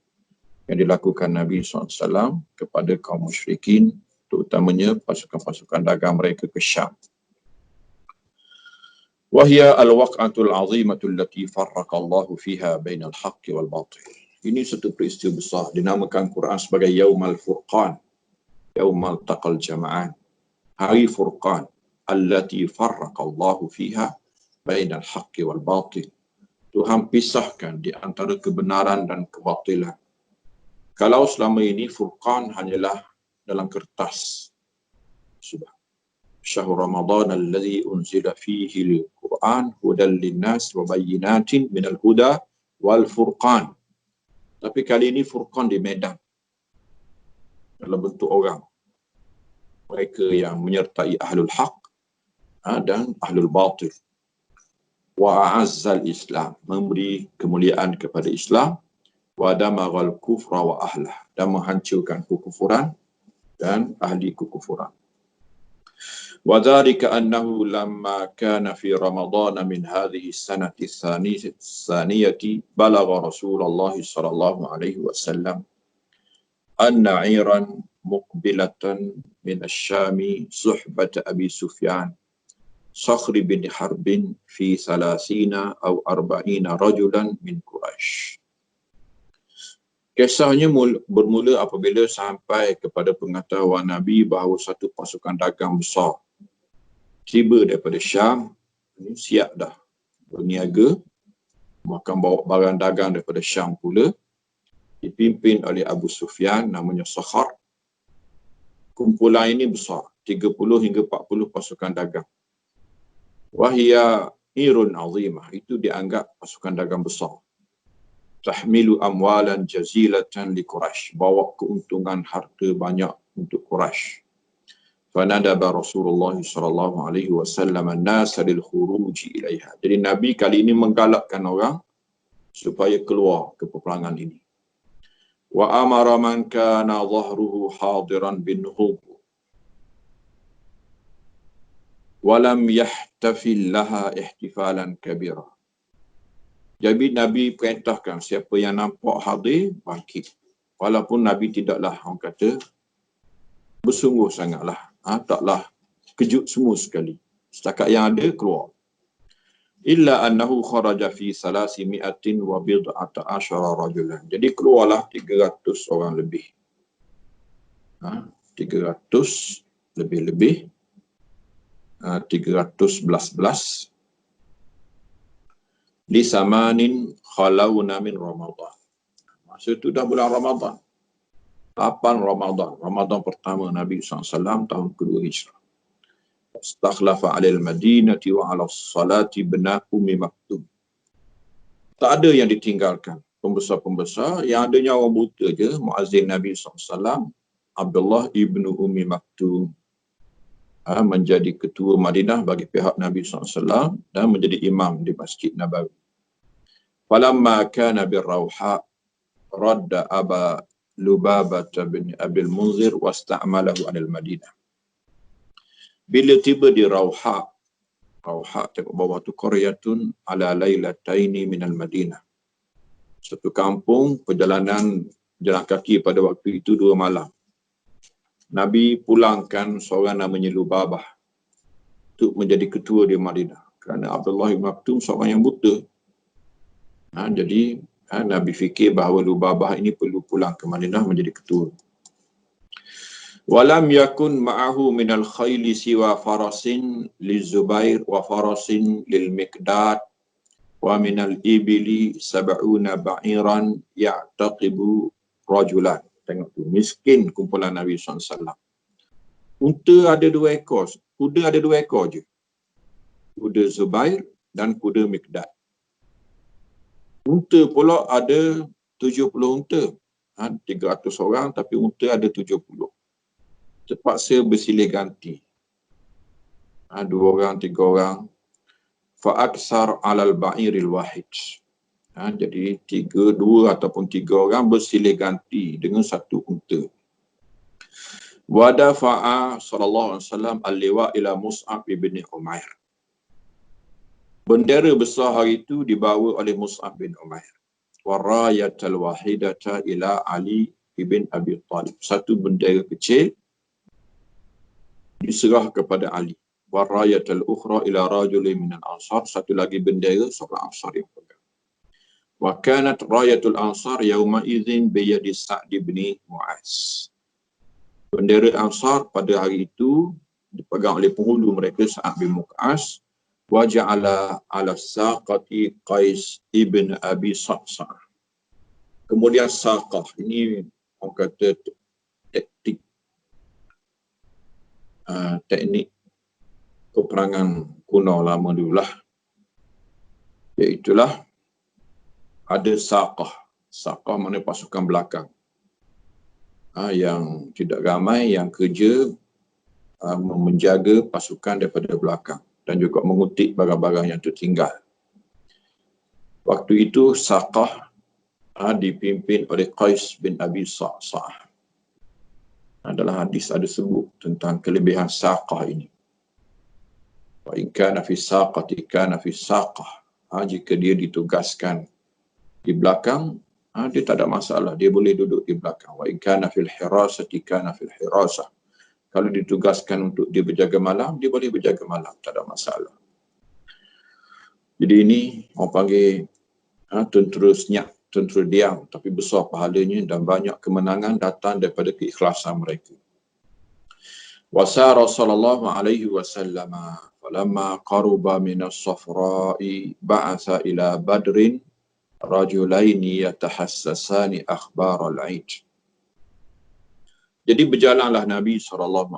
yang dilakukan Nabi SAW kepada kaum musyrikin, terutamanya pasukan-pasukan dagang mereka ke Syam. Wahia al-waq'atul azimatul lati farraqallahu fiha bainal haqqi wal batil. Ini satu peristiwa besar, dinamakan Quran sebagai Yaumal Furqan, Yaumal Taqal Jama'an, Hari Furqan, allati farraqallahu fiha bainal haqqi wal batil. Tuhan pisahkan di antara kebenaran dan kebatilan. Kalau selama ini Furqan hanyalah dalam kertas. Syahrul Ramadan alladhi unzila fihi al-Quran hudan linnas wa bayyinatin minal huda wal furqan. Tapi kali ini Furqan di medan. Dalam bentuk orang. Mereka yang menyertai ahlul haq dan ahlul batil. Wa a'azzal Islam, memberi kemuliaan kepada Islam, wa damaghal kufra wa ahlah, dan menghancurkan kekufuran dan ahli kekufuran. Wa dzalika annahu lamma kana fi Ramadan min hadhihi sanati tsaniyati balagha Rasulullah sallallahu alaihi wasallam anna 'iran muqbilatan min asy-Syam suhbat Abi Sufyan Sakhr bin Harbin fi 30 atau 40 rajulan min Quraisy. Kisahnya bermula apabila sampai kepada pengetahuan Nabi bahawa satu pasukan dagang besar tiba daripada Syam, siap dah berniaga, makan bawa barang dagang daripada Syam pula, dipimpin oleh Abu Sufyan, namanya Sakhr. Kumpulan ini besar, 30 hingga 40 pasukan dagang. Wahia irun azimah, itu dianggap pasukan dagang besar. Tahmilu amwalan jazilatan li Quraisy, bawa keuntungan harta banyak untuk Quraisy. Fanadaba Rasulullah sallallahu alaihi wasallam an-nas lil khuruj ilaiha. Jadi Nabi kali ini menggalakkan orang supaya keluar ke peperangan ini. Wa amara man kana dhahruhu hadiran bin nuhub wa lam yahtafil laha ihtifalan kabira. Jadi Nabi perintahkan siapa yang nampak hadir, bangkit. Walaupun Nabi tidaklah, orang kata, bersungguh sangatlah. Taklah kejut semua sekali. Setakat yang ada, keluar. Illa annahu kharaja fi salasi mi'atin wa bid'ata asyara rajulan. Jadi keluarlah 300 orang lebih. 300 lebih-lebih. 311 di samanin khalawna min Ramadan. Masa itu dah bulan Ramadan. 8 Ramadan. Ramadan pertama Nabi SAW tahun kedua Hijrah. Istakhlafa alil madinati wa ala salati bena Ummi Maktum. Tak ada yang ditinggalkan. Pembesar-pembesar, yang adanya orang buta je, muazzin Nabi SAW, Abdullah ibnu Ummi Maktum. Menjadi ketua Madinah bagi pihak Nabi SAW dan menjadi imam di Masjid Nabawi. Falamma kana birrawha radda Aba Lubabah bin Abil Munzir wasta'malahu anil Madinah. Bila tiba di Rawha, Rawha tengok bawah tu, qaryatun ala lailataini minal Madinah. Satu kampung, perjalanan jalan kaki pada waktu itu 2 malam. Nabi pulangkan seorang namanya Lubabah untuk menjadi ketua di Madinah. Kerana Abdullah ibn Maktum seorang yang buta. Jadi Nabi fikir bahawa Lubabah ini perlu pulang ke Madinah menjadi ketua. Walam yakun ma'ahu minal khayli siwa farasin li Zubair wa farasin lil Miqdad wa minal ibili sab'una ba'iran ya'taqibu rajulan. Tengok tu, miskin kumpulan Nabi SAW. Unta ada 2 ekor, kuda ada 2 ekor je. Kuda Zubair dan kuda Miqdad. Unta pula ada 70 unta. 300 orang tapi unta ada 70. Terpaksa bersilih ganti. 2 orang, 3 orang. Fa'aksar alal ba'iril wahid. Jadi 2 ataupun 3 orang bersilih ganti dengan satu unta. Wadafa'a sallallahu alaihi wasallam al-liwa ila Mus'ab ibn Umair. Bendera besar hari itu dibawa oleh Mus'ab bin Umair. Warayatal wahidata ila Ali ibn Abi Talib. Satu bendera kecil diserah kepada Ali. Warayatal ukhra ila rajulin minal ansar. Satu lagi bendera seorang ansar yang pegang. Wa kanat rayatul ansar yawma idzin biyadi Sa'd bin Mu'az. Bendera ansar pada hari itu dipegang oleh penghulu mereka Sa'd bin Mu'az. Wa ja'ala ala saqati Qais ibn Abi Sa'sa'ah. Kemudian saqah, ini orang kata teknik peperangan kuno lama dululah. Iaitulah ada saqah. Saqah maknanya pasukan belakang. Yang tidak ramai, yang kerja menjaga pasukan daripada belakang dan juga mengutip barang-barang yang tertinggal. Waktu itu saqah dipimpin oleh Qais bin Abi Sa'sa'ah. Dalam hadis ada sebut tentang kelebihan saqah ini. Wa in kana fi saqati kana fi saqah. Jika dia ditugaskan di belakang, dia tak ada masalah, dia boleh duduk di belakang. Wa in kana fil hirasati kana fil hirasah. Kalau ditugaskan untuk dia berjaga malam, dia boleh berjaga malam, tak ada masalah. Jadi ini orang panggil tentera senyap, tentera diam, tapi besar pahalanya dan banyak kemenangan datang daripada keikhlasan mereka. Wasara sallallahu alaihi wasallam falamma qaruba min as-safra'i ba'atha ila badrin rajulaini yatahassasani akhbar al-'aid. Jadi berjalanlah Nabi SAW.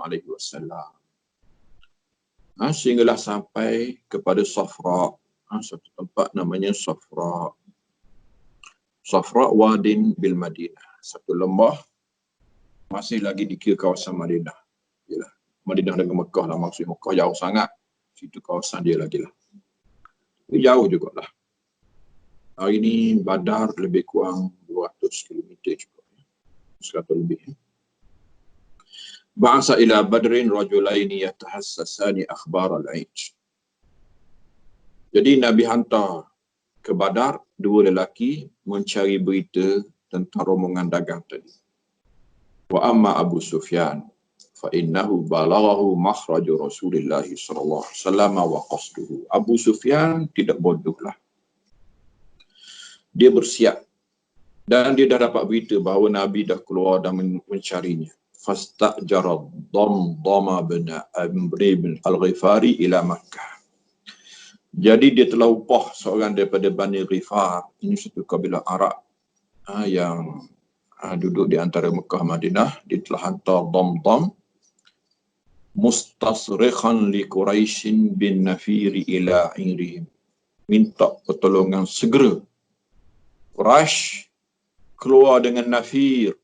Sehinggalah sampai kepada Safra. Satu tempat namanya Safra. Safra Wadin bil Madinah. Satu lembah masih lagi dikira kawasan Madinah. Yalah. Madinah dengan Mekah lah, maksud Mekah jauh sangat. Situ kawasan dia lagi lah. Jauh jugalah. Hari ini Badar lebih kurang 200 km juga. 100 lebih. Ba'asa ila Badrin rajulaini yatahassasani akhbar al-'aid. Jadi Nabi hantar ke Badar, dua lelaki mencari berita tentang rombongan dagang tadi. Wa amma Abu Sufyan fa innahu balaghahu makhraj Rasulullah sallallahu alaihi wasallam wa qasduhu. Abu Sufyan tidak bodohlah. Dia bersiap dan dia dah dapat berita bahawa Nabi dah keluar dan mencarinya. Fastajara Damdama bin Amr bin Al-Ghifari ila Makkah. Jadi dia telah upah seorang daripada Bani Ghifar. Ini satu kabilah Arab yang duduk di antara Mekah Madinah. Dia telah hantar Damdam mustasrikhan li Quraisyin bin Nafiri ila Irihim. Minta pertolongan segera. Quraisy keluar dengan Nafir.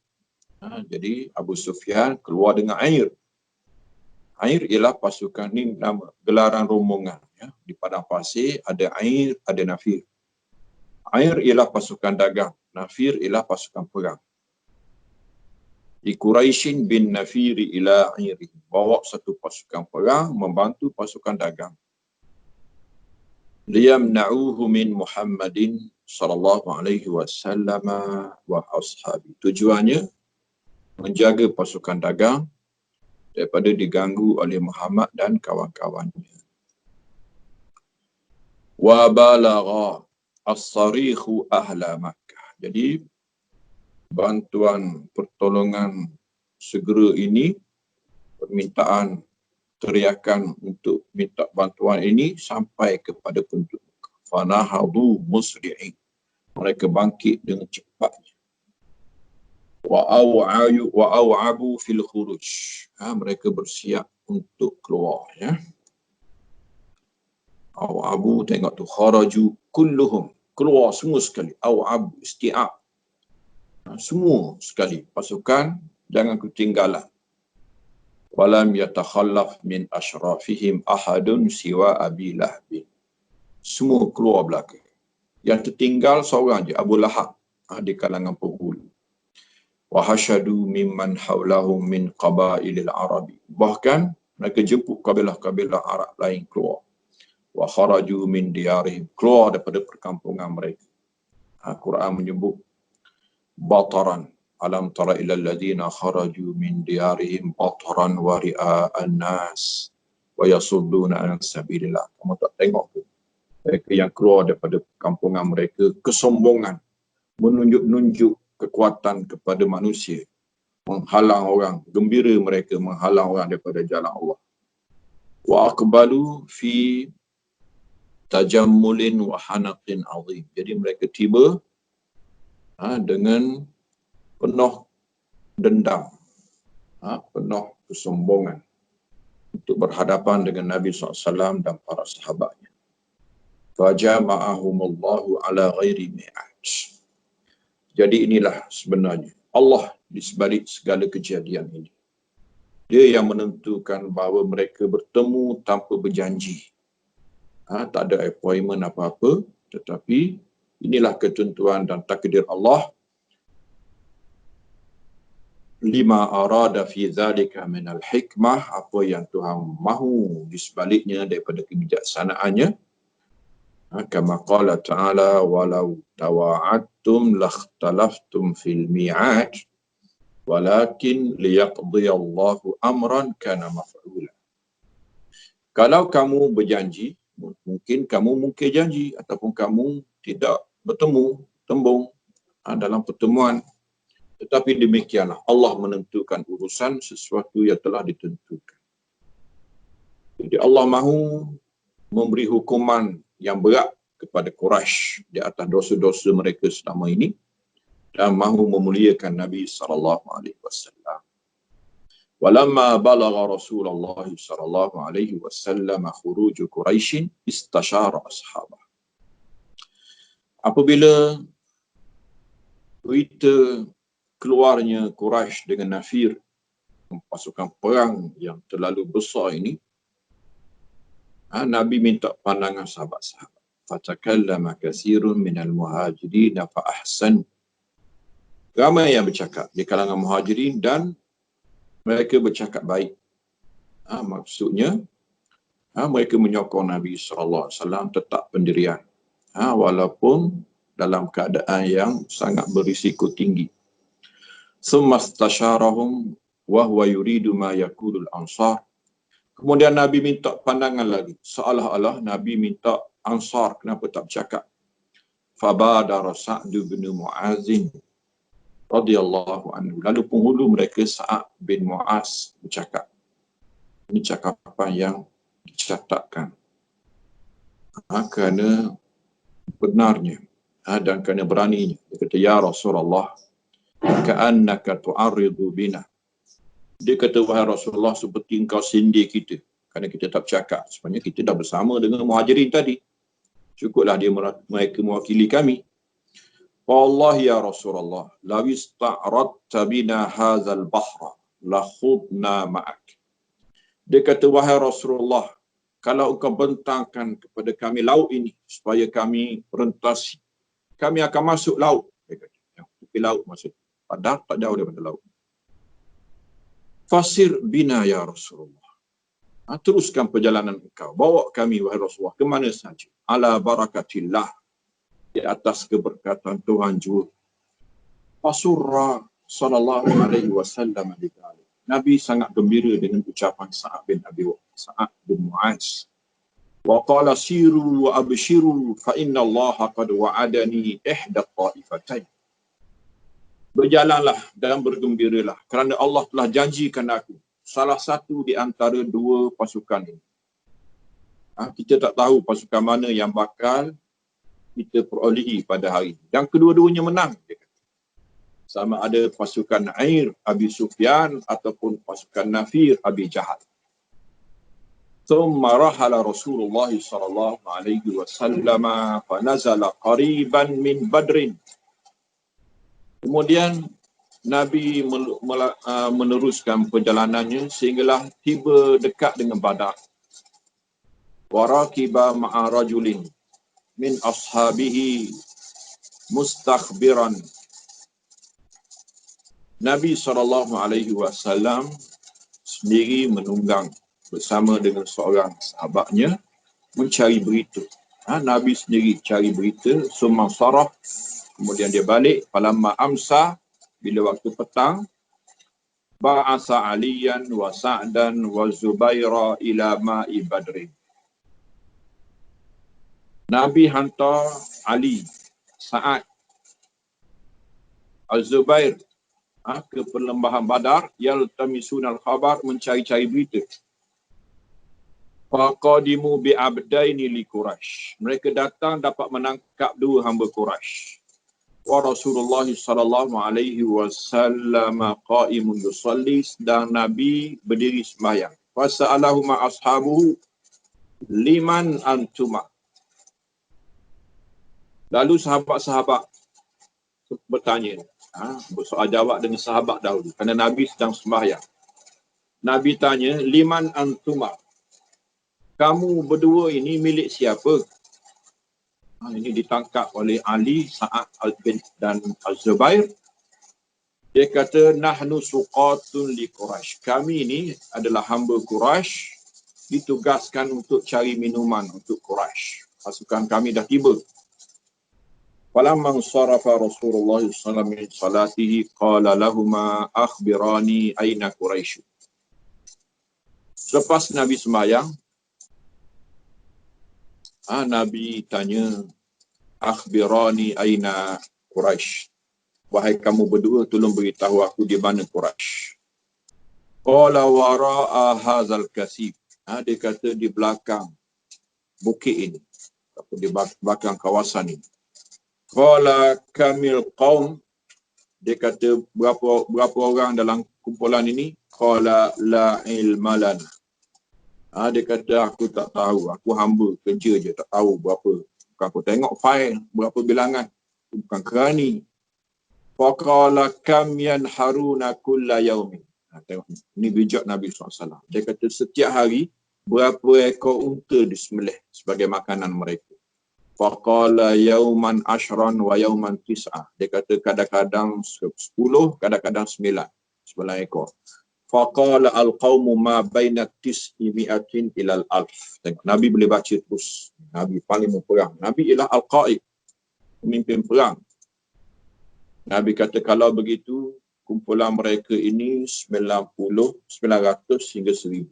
Jadi Abu Sufyan keluar dengan Air. Air ialah pasukan, ni nama gelaran rombongan. Ya. Di padang pasir ada Air, ada Nafir. Air ialah pasukan dagang. Nafir ialah pasukan perang. Di Quraisyin bin Nafiri ila Airi. Bawa satu pasukan perang membantu pasukan dagang. Liyamna'uhu min Muhammadin sallallahu alaihi wasallam wa ashabi. Tujuannya menjaga pasukan dagang daripada diganggu oleh Muhammad dan kawan-kawannya. Wa balagha as-sarikhu ahla Makkah. Jadi bantuan pertolongan segera ini, permintaan teriakan untuk minta bantuan ini sampai kepada penduduk Makkah. Fanahadu musri'in. Mereka bangkit dengan cepatnya. Wa aw'abu fil khuruj. Mereka bersiap untuk keluar. Ya. Aw'abu, tengok tu. Kharaju kulluhum. Keluar semua sekali. Aw'abu, isti'ab. Semua sekali. Pasukan, jangan ketinggalan. Walam yatakhallaf min ashrafihim ahadun siwa Abi Lahab. Semua keluar belakang. Yang tertinggal seorang je, Abu Lahab, di kalangan penghulu. Wahashadu mimman hawlahum min qabailil Arabi. Bahkan mereka jemput kabilah-kabilah Arab lain keluar. Wa kharaju min diyarihim. Keluar daripada perkampungan mereka. Quran menyebut bataran. Alam tara ila alladhina kharaju min diyarihim bataran wa ri'a'an nas wa yasudduna an sabilillah. Kamu tak tengok tu? Mereka yang keluar daripada kampungan mereka, kesombongan, menunjuk-nunjuk kekuatan kepada manusia, menghalang orang, gembira mereka menghalang orang daripada jalan Allah. Wa aqbalu fi tajammulin wa hanaqin azim. Jadi mereka tiba dengan penuh dendam, penuh kesombongan untuk berhadapan dengan Nabi SAW dan para sahabatnya. Fajama'ahumullahu ala ghairi mi'ad. Jadi inilah sebenarnya Allah di sebalik segala kejadian ini. Dia yang menentukan bahawa mereka bertemu tanpa berjanji. Tak ada appointment apa-apa, tetapi inilah ketentuan dan takdir Allah. Lima arada fi zalika minal hikmah, apa yang Tuhan mahu di sebaliknya daripada kebijaksanaannya. Kama qala ta'ala walau tawa'adtum lakhtalaftum fil mi'ad walakin liyaqdiyallahu amran kana maf'ula. Kalau kamu berjanji, mungkin kamu mungkir janji ataupun kamu tidak bertemu, tembung dalam pertemuan. Tetapi demikianlah Allah menentukan urusan sesuatu yang telah ditentukan. Jadi Allah mahu memberi hukuman yang berat kepada Quraisy di atas dosa-dosa mereka selama ini dan mahu memuliakan Nabi sallallahu alaihi wasallam. Walamma balagha Rasulullah sallallahu alaihi wasallam khuruj Quraisy istashara ashabah. Apabila berita keluarnya Quraisy dengan Nafir, pasukan perang yang terlalu besar ini, Nabi minta pandangan sahabat-sahabat. Fatakallama katsirun minal muhajirin fa ahsan. Ramai yang bercakap di kalangan muhajirin dan mereka bercakap baik. Maksudnya mereka menyokong Nabi sallallahu alaihi wasallam tetap pendirian walaupun dalam keadaan yang sangat berisiko tinggi. Summa istasyarahum wa huwa yuridu ma yaqulul ansar. Kemudian Nabi minta pandangan lagi. Seolah-olah Nabi minta Ansar kenapa tak bercakap. Fabadara Sa'd bin Mu'azin radhiyallahu anhu. Lalu penghulu mereka Sa'ad bin Mu'az bercakap. Ini cakapan yang dicatatkan. Kerana benarnya dan kerana beraninya. Dia kata, Ya Rasulullah, ka'annaka tu'arridu bina. Dia kata, wahai Rasulullah, seperti engkau sindir kita. Kerana kita tak bercakap. Sebenarnya kita dah bersama dengan Muhajirin tadi. Cukuplah mereka mewakili kami. Wallahi ya Rasulullah, law ista'radta bina hadzal bahra la khudna ma'ak. Dia kata, wahai Rasulullah, kalau engkau bentangkan kepada kami laut ini supaya kami rentasi, kami akan masuk laut. Dia kata, tepi laut maksud. Padahal tak jauh daripada laut. Fasir bina ya Rasulullah. Teruskan perjalanan engkau. Bawa kami, wahai Rasulullah, ke mana saja. Ala barakatillah. Di atas keberkatan Tuhan jua. Fasurra sallallahu alaihi wasallam bidalik. Nabi sangat gembira dengan ucapan Sa'ad bin Mu'az. Wa qala siru wa abshiru fa inna Allah qad wa'adani ihda ta'ifatain. Berjalanlah dan bergembiralah kerana Allah telah janjikan aku salah satu di antara dua pasukan ini. Kita tak tahu pasukan mana yang bakal kita perolehi pada hari ini. Yang kedua-duanya menang. Sama ada pasukan Air Abi Sufyan ataupun pasukan Nafir Abi Jahal. Thumma rahala Rasulullah sallallahu alaihi wasallam fa nazala qariban min Badrin. Kemudian Nabi meneruskan perjalanannya sehinggalah tiba dekat dengan Badar. Wa raqiba ma'a rajulin min ashabihi mustakhbiran. Nabi SAW sendiri menunggang bersama dengan seorang sahabatnya mencari berita. Nabi sendiri cari berita, summa sarah, kemudian dia balik, falamma amsa, bila waktu petang, ba'asa Aliyan wa Sa'dan wa Zubaira ila ma'i Badrin. Nabi hantar Ali, Sa'ad, Az-Zubair ke perlembahan Badar, yaltamisunal khabar, mencari-cari berita. Faqadimu bi abdaini li Quraisy. Mereka datang dapat menangkap dua hamba Quraisy. Wa Rasulullah sallallahu alaihi wasallam qa'imun yusalli, dan Nabi berdiri sembahyang. Fasa'alahu ma ashabuhu liman antuma. Lalu sahabat-sahabat bertanya, bersoal jawab dengan sahabat dahulu kerana Nabi sedang sembahyang. Nabi tanya, liman antuma, kamu berdua ini milik siapa? Ini ditangkap oleh Ali, Sa'ad dan Az-Zubair. Dia kata, nahnu suqatun li Quraisy. Kami ini adalah hamba Quraisy, ditugaskan untuk cari minuman untuk Quraisy. Pasukan kami dah tiba. Falamman sarafa Rasulullah sallallahu alaihi wasallam min salatihi qala lahumā akhbirani aina Quraisy. Selepas Nabi sembahyang, Nabi tanya, akhbirani aina Quraisy. Wahai kamu berdua, tolong beritahu aku di mana Quraisy. Qala wara'a hadzal kasib. Dia kata di belakang bukit ini, atau di belakang kawasan ini. Qala kamil qaum. Dia kata berapa orang dalam kumpulan ini? Qala la ilma lana. Dia kata aku tak tahu, aku hamba kerja je, tak tahu berapa. Bukan aku tengok fail berapa bilangan, bukan kerani. Faqala kam yanharuna kulla yaumin. Tengok ni bijak Nabi SAW. Dia kata setiap hari berapa ekor unta disembelih sebagai makanan mereka. Faqala yauman ashran wa yauman tis'ah. Dia kata kadang-kadang 10, kadang-kadang 9 ekor. Faqala al-qawmu ma baina tis'imi'atin ilal alf. Tengok, Nabi boleh baca terus. Nabi paling berperang. Nabi ialah al-qa'id, pemimpin perang. Nabi kata kalau begitu, kumpulan mereka ini 900 hingga 1000.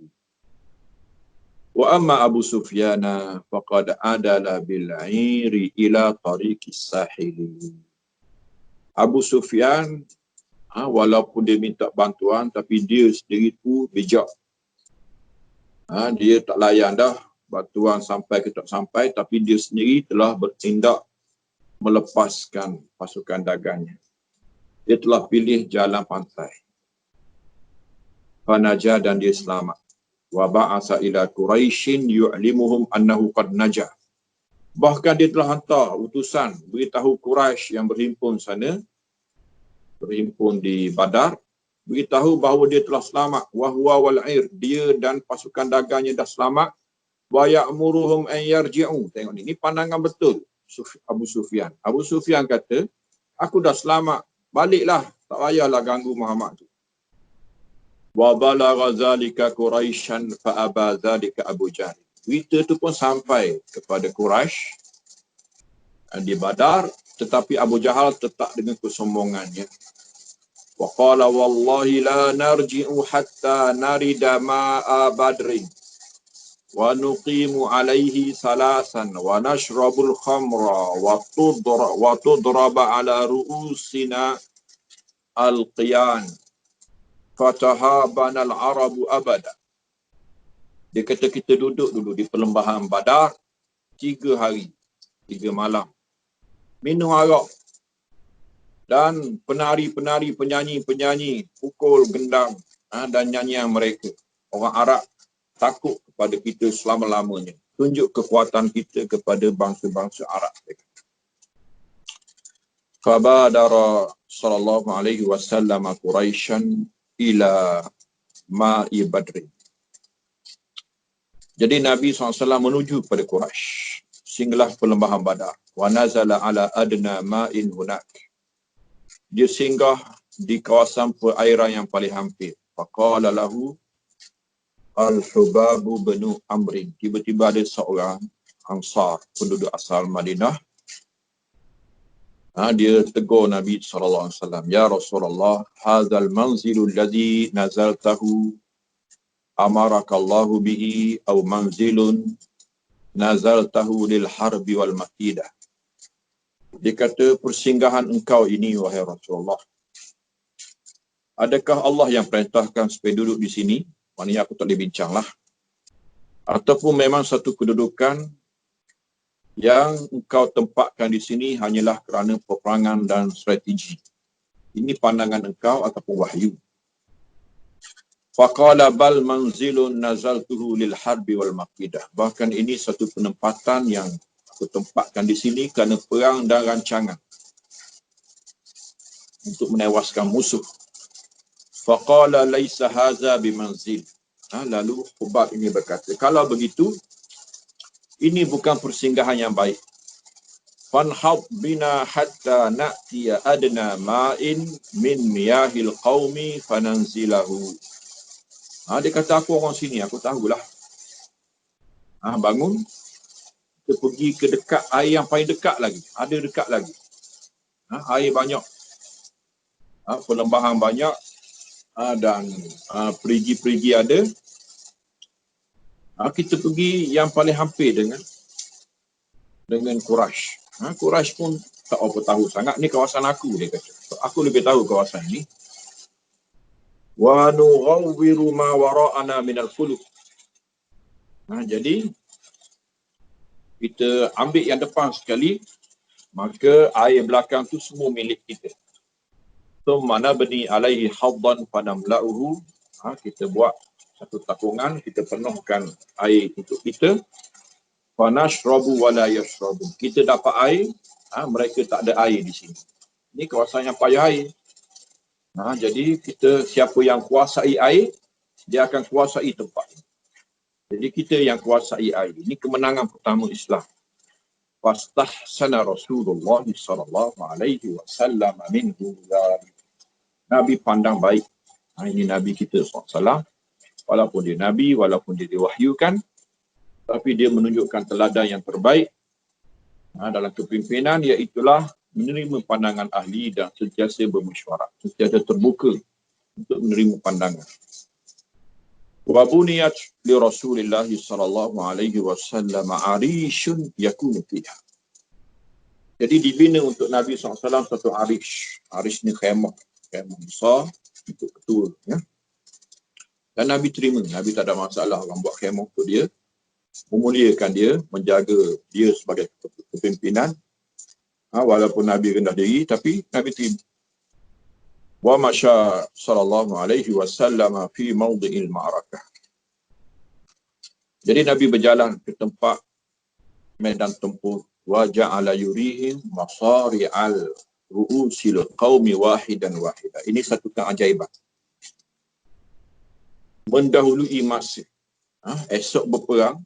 Wa amma Abu Sufyan faqad adala bil'iri ila tariqis sahili. Abu Sufyan, walaupun dia minta bantuan, tapi dia sendiri tu bijak. Dia tak layan dah bantuan sampai ke tak sampai, tapi dia sendiri telah bertindak melepaskan pasukan dagangnya. Dia telah pilih jalan pantai. Fanaja, dan dia selamat. Wa ba'asa ila Quraisyin yu'limuhum annahu qad najah. Bahkan dia telah hantar utusan beritahu Quraisy yang berhimpun sana, berhimpun di Badar, beritahu bahawa dia telah selamat. Wa huwa wal'ir, dia dan pasukan dagangnya dah selamat. Wa ya'muruhum an yarji'u. Tengok ni pandangan betul Abu Sufyan. Abu Sufyan kata, aku dah selamat, baliklah, tak payahlah ganggu Muhammad tu. Wa balagha zalika Quraisyan fa aba zalika Abu Jahl. Berita tu pun sampai kepada Quraisy di Badar, tetapi Abu Jahal tetap dengan kesombongannya. Wa qala wallahi la narji'u hatta narida ma'a badrin wa nuqimu alaihi salasan wa nashrabul khamra wa tudraba ala ru'usina al-qiyan fatahabana al-arabu abada. Dia kata kita duduk dulu di perlembahan Badar 3 hari 3 malam, minum arak, dan penari-penari, penyanyi-penyanyi pukul gendang dan nyanyian mereka. Orang Arab takut kepada kita selama-lamanya. Tunjuk kekuatan kita kepada bangsa-bangsa Arab. Fabadara sallallahu alaihi wasallam Quraisyan ila ma'i badrin. Jadi Nabi SAW menuju pada Quraisy, sehinggalah perlembahan Badar. Wa nazala ala adna ma'in hunak. Dia singgah di kawasan perairan yang paling hampir. Faqala lahu al-Hubabu bin Amrin. Tiba-tiba ada seorang Ansar, penduduk asal Madinah. Dia tegur Nabi SAW. Ya Rasulullah, hadzal manzilu alladhi nazaltahu amarakallahu bihi aw manzilun nazaltahu lil harbi wal makidah. Dia kata, persinggahan engkau ini wahai Rasulullah, adakah Allah yang perintahkan supaya duduk di sini? Maknanya aku tak boleh bincanglah. Ataupun memang satu kedudukan yang engkau tempatkan di sini hanyalah kerana peperangan dan strategi. Ini pandangan engkau ataupun wahyu? Faqala bal manzilun nazaltuhu lil harbi wal makidah. Bahkan ini satu penempatan yang aku tempatkan di sini kerana perang dan rancangan untuk menewaskan musuh. Faqala laisa hadza bimanzil. Lalu Hubab ini berkata, kalau begitu, ini bukan persinggahan yang baik. Fanhab bina hatta na'tiya adna ma'in min miyahil qaumi fananzilahu. Dia kata, aku orang sini, aku tahulah. Bangun, kita pergi ke dekat air yang paling dekat lagi. Ada dekat lagi. Air banyak. Perlembahan banyak. Dan perigi-perigi ada. Kita pergi yang paling hampir dengan Quraisy. Quraisy pun tak apa tahu sangat. Ni kawasan aku, dia kata. Aku lebih tahu kawasan ni. Wa nughawwiru ma wara'ana minal fuluk. Jadi kita ambil yang depan sekali, maka air belakang tu semua milik kita. Thumma nabni alaihi haddan fanamla'uhu. Kita buat satu takungan, kita penuhkan air untuk kita. Fanashrabu wa la yashrabu. Kita dapat air, mereka tak ada air di sini. Ini kawasan yang payah air. Jadi kita, siapa yang kuasai air, dia akan kuasai tempat. Jadi kita yang kuasai air. Ini kemenangan pertama Islam. Fastahsana Rasulullah sallallahu alaihi wasallam minhu. Nabi pandang baik Ini Nabi kita SAW. Walaupun dia Nabi, walaupun dia diwahyukan, tapi dia menunjukkan teladan yang terbaik dalam kepimpinan, iaitulah menerima pandangan ahli dan sentiasa bermesyuarat, sentiasa terbuka untuk menerima pandangan. Wa buniyat li Rasulillah sallallahu alaihi wasallam arishun yakunu fiha. Jadi dibina untuk Nabi SAW satu arish. Arish ni khemah besar untuk ketua. Ya. Dan Nabi terima. Nabi tak ada masalah orang buat khemah untuk dia. Memuliakan dia, menjaga dia sebagai kepimpinan. Walaupun Nabi rendah diri, tapi Nabi terima. Wa masya sallallahu alaihi wasallam fi mawdi'il ma'rakah. Jadi Nabi berjalan ke tempat medan tempur. Wa ja'ala yurihim masari'al ru'usil qaumi wahidan wahida. Ini satu keajaiban. Mendahului masa. Esok berperang,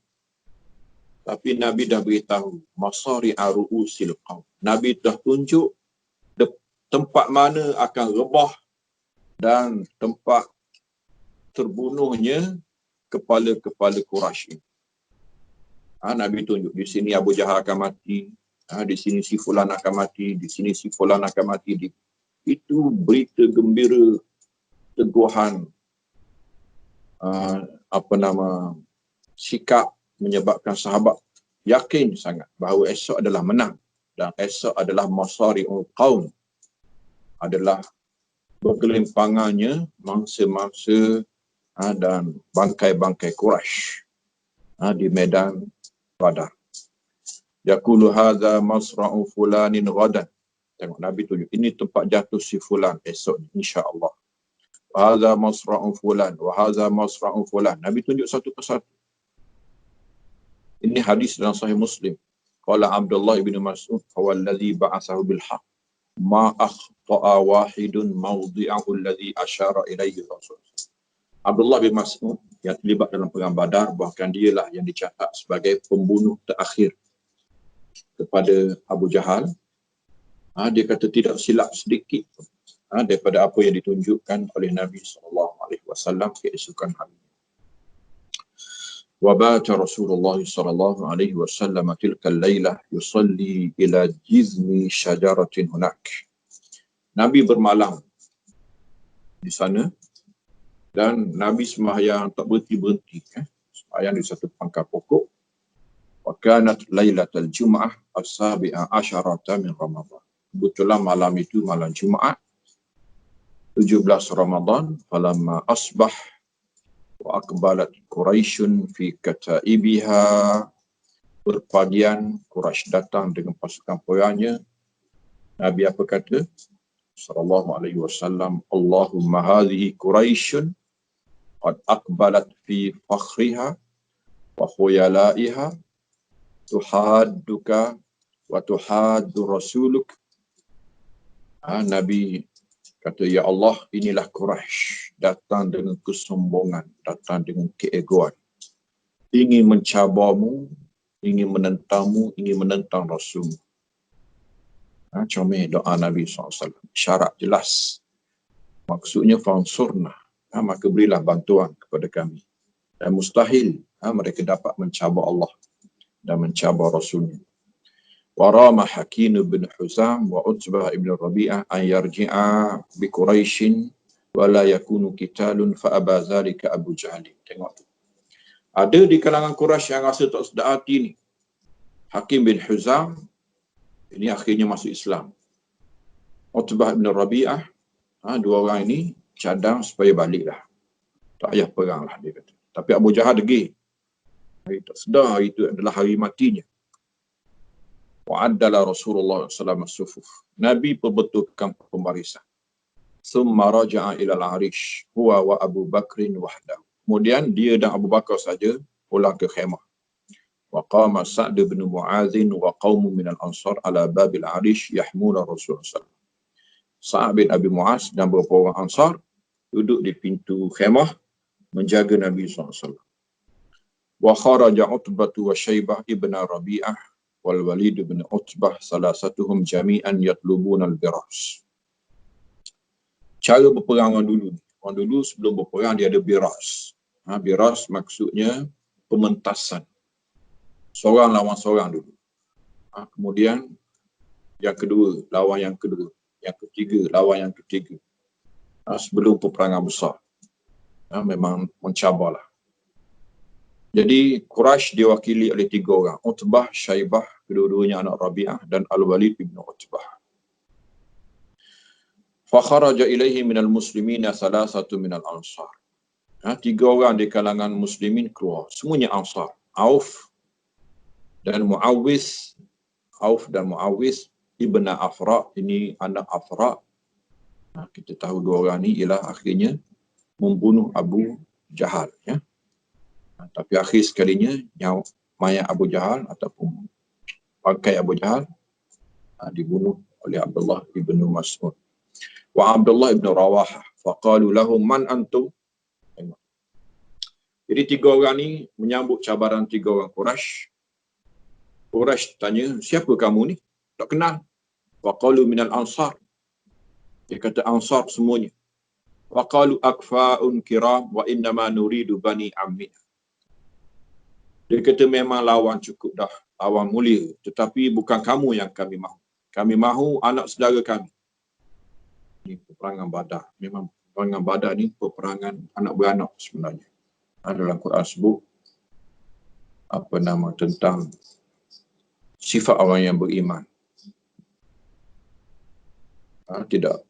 tapi Nabi dah beritahu masari'al ru'usil qaum. Nabi dah tunjuk tempat mana akan rebah dan tempat terbunuhnya kepala-kepala Quraisy. Nabi tunjuk di sini Abu Jahal akan mati, di sini si fulan akan mati, di sini si fulan akan mati. Itu berita gembira, teguhan, sikap menyebabkan sahabat yakin sangat bahawa esok adalah menang dan esok adalah masari'ul qaum, adalah bergelimpangannya mangsa-mangsa dan bangkai-bangkai Quraisy di medan Badar. Yaqulu hadza masra'u fulanin ghadan. Tengok Nabi tunjuk ini tempat jatuh si fulan esok insya-Allah. Wa hadza masra'u fulan wa hadza masra'u fulan. Nabi tunjuk satu persatu. Ini hadis dalam Sahih Muslim. Qala Abdullah bin Mas'ud, "Wallazi ba'athahu bil haqq ma akhta'a wahidun mawdi'ahu alladhi asyara ilaihi Rasul." Abdullah bin Mas'ud yang terlibat dalam perang Badar, bahkan dialah yang dicatat sebagai pembunuh terakhir kepada Abu Jahal. Dia kata tidak silap sedikit daripada apa yang ditunjukkan oleh Nabi SAW keesokan hari. وبات رسول الله صلى الله عليه وسلم تلك الليلة يصلي إلى جذع شجرة هناك. Nabi bermalam di sana dan Nabi sembahyang tak berhenti-berhenti. Sembahyang di satu pangkal pokok. Wa kanat lailatul Jum'ah as-sabi'a asyarata min Ramadan. Kebetulan malam itu malam Jumaat 17 Ramadan. Falamma asbah wa aqbalat Quraisyun fi kataibiha. Berpadian Quraisy datang dengan pasukan perangnya. Nabi apa kata? Sallallahu alaihi wasallam, Allahumma hadhihi Quraisyun qad aqbalat fi fakhriha wa khuyalaiha tuhadduka wa tuhaddu rasuluk. Nabi kata, ya Allah, inilah Quraisy datang dengan kesombongan, datang dengan keegoan, ingin mencabarmu, ingin menentangmu, ingin menentang Rasul. Comel doa Nabi SAW. Syarat jelas. Maksudnya fansurna, maka berilah bantuan kepada kami. Dan mustahil mereka dapat mencabar Allah dan mencabar Rasulnya. Warama Hakim bin Huzam wa Utbah ibn Rabi'ah an yarji'a bi Quraisyin wa la yakunu qitalun fa aba zalika Abu Jahal. Tengok tu. Ada di kalangan Quraisy yang rasa tak sedar hati ni. Hakim bin Huzam ini akhirnya masuk Islam. Utbah ibn Rabi'ah, dua orang ini cadang supaya baliklah. Tak payah peranglah dia kata. Tapi Abu Jahal degil. Tak sedar itu adalah hari matinya. Wa'addala Rasulullah SAW sufuf. Nabi perbetulkan pembarisan. Thumma raja'a ila al-arish. Huwa wa Abu Bakrin wahdahu. Kemudian dia dan Abu Bakar saja pulang ke khemah. Wa qama Sa'd bin Mu'adzin wa qaumun min al-ansar ala babil arish yahmuna Rasulullah SAW. Sa'd bin Abi Mu'az dan beberapa orang Ansar duduk di pintu khemah menjaga Nabi SAW. Wa kharaja Utbah wa Syaibah ibn Rabi'ah wal Walid bin Utbah salasatuhum jami'an yatlubuna al-biras. Cara berperangan dulu, Orang dulu sebelum berperang dia ada biras. Biras maksudnya pementasan. Seorang lawan seorang dulu. Kemudian yang kedua lawan yang kedua. Yang ketiga lawan yang ketiga. Sebelum peperangan besar. Memang mencabarlah. Jadi Quraisy diwakili oleh 3 orang. Utbah, Syaibah, kedua-duanya anak Rabi'ah, dan Al-Walid bin Utbah. Fakharaja ilaihi minal muslimina salasatu minal ansar. 3 orang di kalangan muslimin keluar. Semuanya ansar. Auf dan Muawwiz. Auf dan Muawwiz ibn Afra. Ini anak Afra. Kita tahu 2 orang ni ialah akhirnya membunuh Abu Jahal. Tapi akhir sekalinya mayat Abu Jahal ataupun bangkai Abu Jahal dibunuh oleh Abdullah ibn Mas'ud. Wa Abdullah ibn Rawahah. Faqalu lahum man antum. Jadi 3 orang ni menyambut cabaran 3 orang Quraisy. Quraisy tanya, siapa kamu ni? Tak kenal. Faqalu minal ansar. Dia kata ansar semuanya. Faqalu akfa'un kiram wa innama nuridu bani ammin. Dia kata memang lawan cukup dah. Lawan mulia. Tetapi bukan kamu yang kami mahu. Kami mahu anak saudara kami. Ini peperangan Badar. Memang peperangan Badar ni peperangan anak beranak sebenarnya. Dalam Quran sebut tentang sifat orang yang beriman. Tidak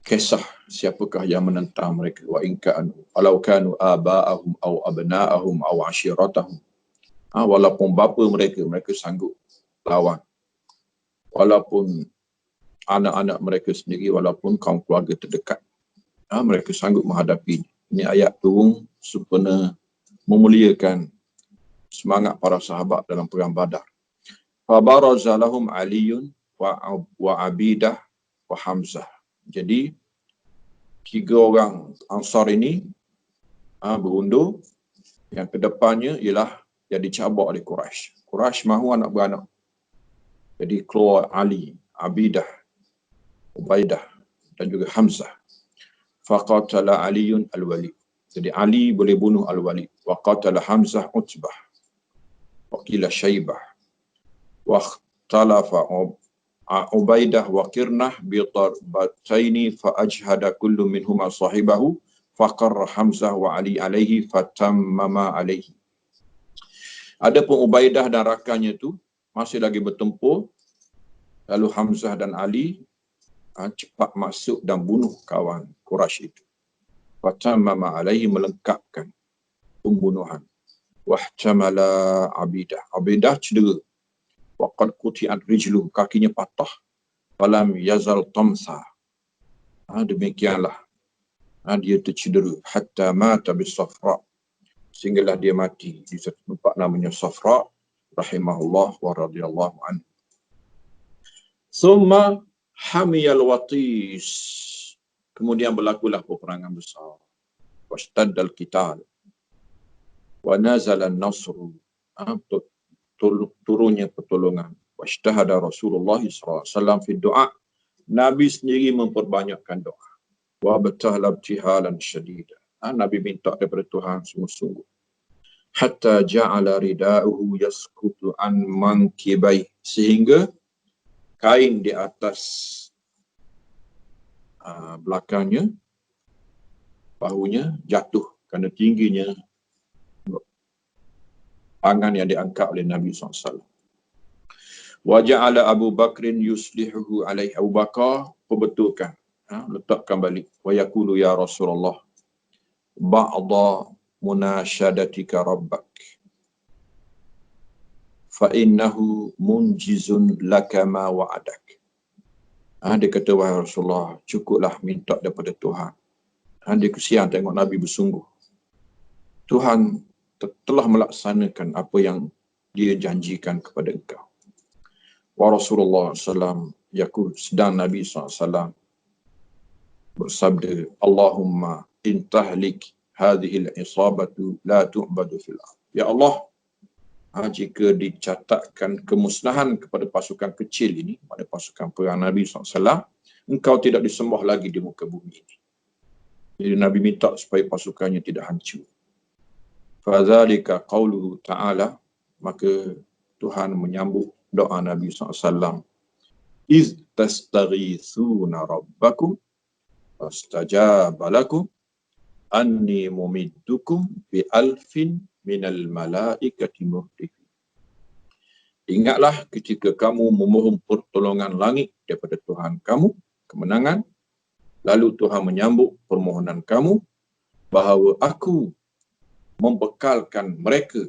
kisah siapakah yang menentang mereka. Wa in kanu walau kanu aba'ahum aw abna'ahum aw ashiratahum. Walaupun bapa mereka sanggup lawan. Walaupun anak-anak mereka sendiri, walaupun kaum keluarga terdekat, mereka sanggup menghadapi. Ini ayat turun supaya memuliakan semangat para sahabat dalam perang Badar. Fabaraza lahum Aliyun wa Abidah wa Hamzah. Jadi 3 orang Ansar ini berundur. Yang kedepannya ialah yang dicabar oleh Quraisy. Quraisy mahu anak beranak. Jadi keluar Ali, Abidah, Ubaidah dan juga Hamzah. Faqatala Aliyun Al-Walid. Jadi Ali boleh bunuh Al-Walid. Wa qatala Hamzah Utbah. Wa qila Syaibah. Wa ikhtalafa Ubaidah wa Qirnah bi darbataini fa ajhada kullu minhuma sahibahu faqarra Hamzah wa Ali alaihi fatammama alaihi. Adapun Ubaidah dan rakannya tu masih lagi bertempur. Lalu Hamzah dan Ali cepat masuk dan bunuh kawan Quraisy itu. Fatammama alaihi, melengkapkan pembunuhan. Wahtamala Abidah. Abidah cedera. Waqad quti'at rijlu, kakinya patah. Falam yazal tamsa. Demikianlah dia tercedera hatta mata bis Safra, sehinggalah dia mati di satu tempat namanya Safra, rahimahullah wa radhiyallahu anhu. Summa hamiyal watis, kemudian berlakulah peperangan besar. Wastaddal qital wa nazala an-nasr, turunnya pertolongan. Washtahada Rasulullah SAW fi doa, Nabi sendiri memperbanyakkan doa. Wa batahla ibtihalan syadida, Nabi minta daripada Tuhan sungguh-sungguh. Hatta ja'ala rida'uhu yasqutu an mankibai, sehingga kain di atas belakangnya, bahunya jatuh kerana tingginya tangan yang diangkat oleh Nabi SAW. Wa ja'ala Abu Bakrin yuslihuhu alaihi, Abu Bakar perbetulkan, letakkan balik. Wa yaqulu ya Rasulullah ba'da munashadatika rabbak fa innahu munjizun laka ma wa'adak. Dia kata, wahai Rasulullah, cukuplah minta daripada Tuhan. Dia kesian tengok Nabi bersungguh. Tuhan telah melaksanakan apa yang dia janjikan kepada engkau. Wa Rasulullah SAW yaqul, sedang Nabi SAW bersabda, Allahumma intahlik hadhihi al-isabatu la tu'badu fil ard. Ya Allah, jika dicatatkan kemusnahan kepada pasukan kecil ini, pada pasukan perang Nabi SAW, engkau tidak disembah lagi di muka bumi ini. Jadi Nabi minta supaya pasukannya tidak hancur. Fadzalika qauluhu ta'ala, maka Tuhan menyambut doa Nabi SAW. Iz tastaghithuna rabbakum fastajaba lakum anni mumiddukum bi alfin minal malaikati murdifin. Ingatlah ketika kamu memohon pertolongan langit daripada Tuhan kamu, kemenangan, lalu Tuhan menyambut permohonan kamu bahawa aku membekalkan mereka,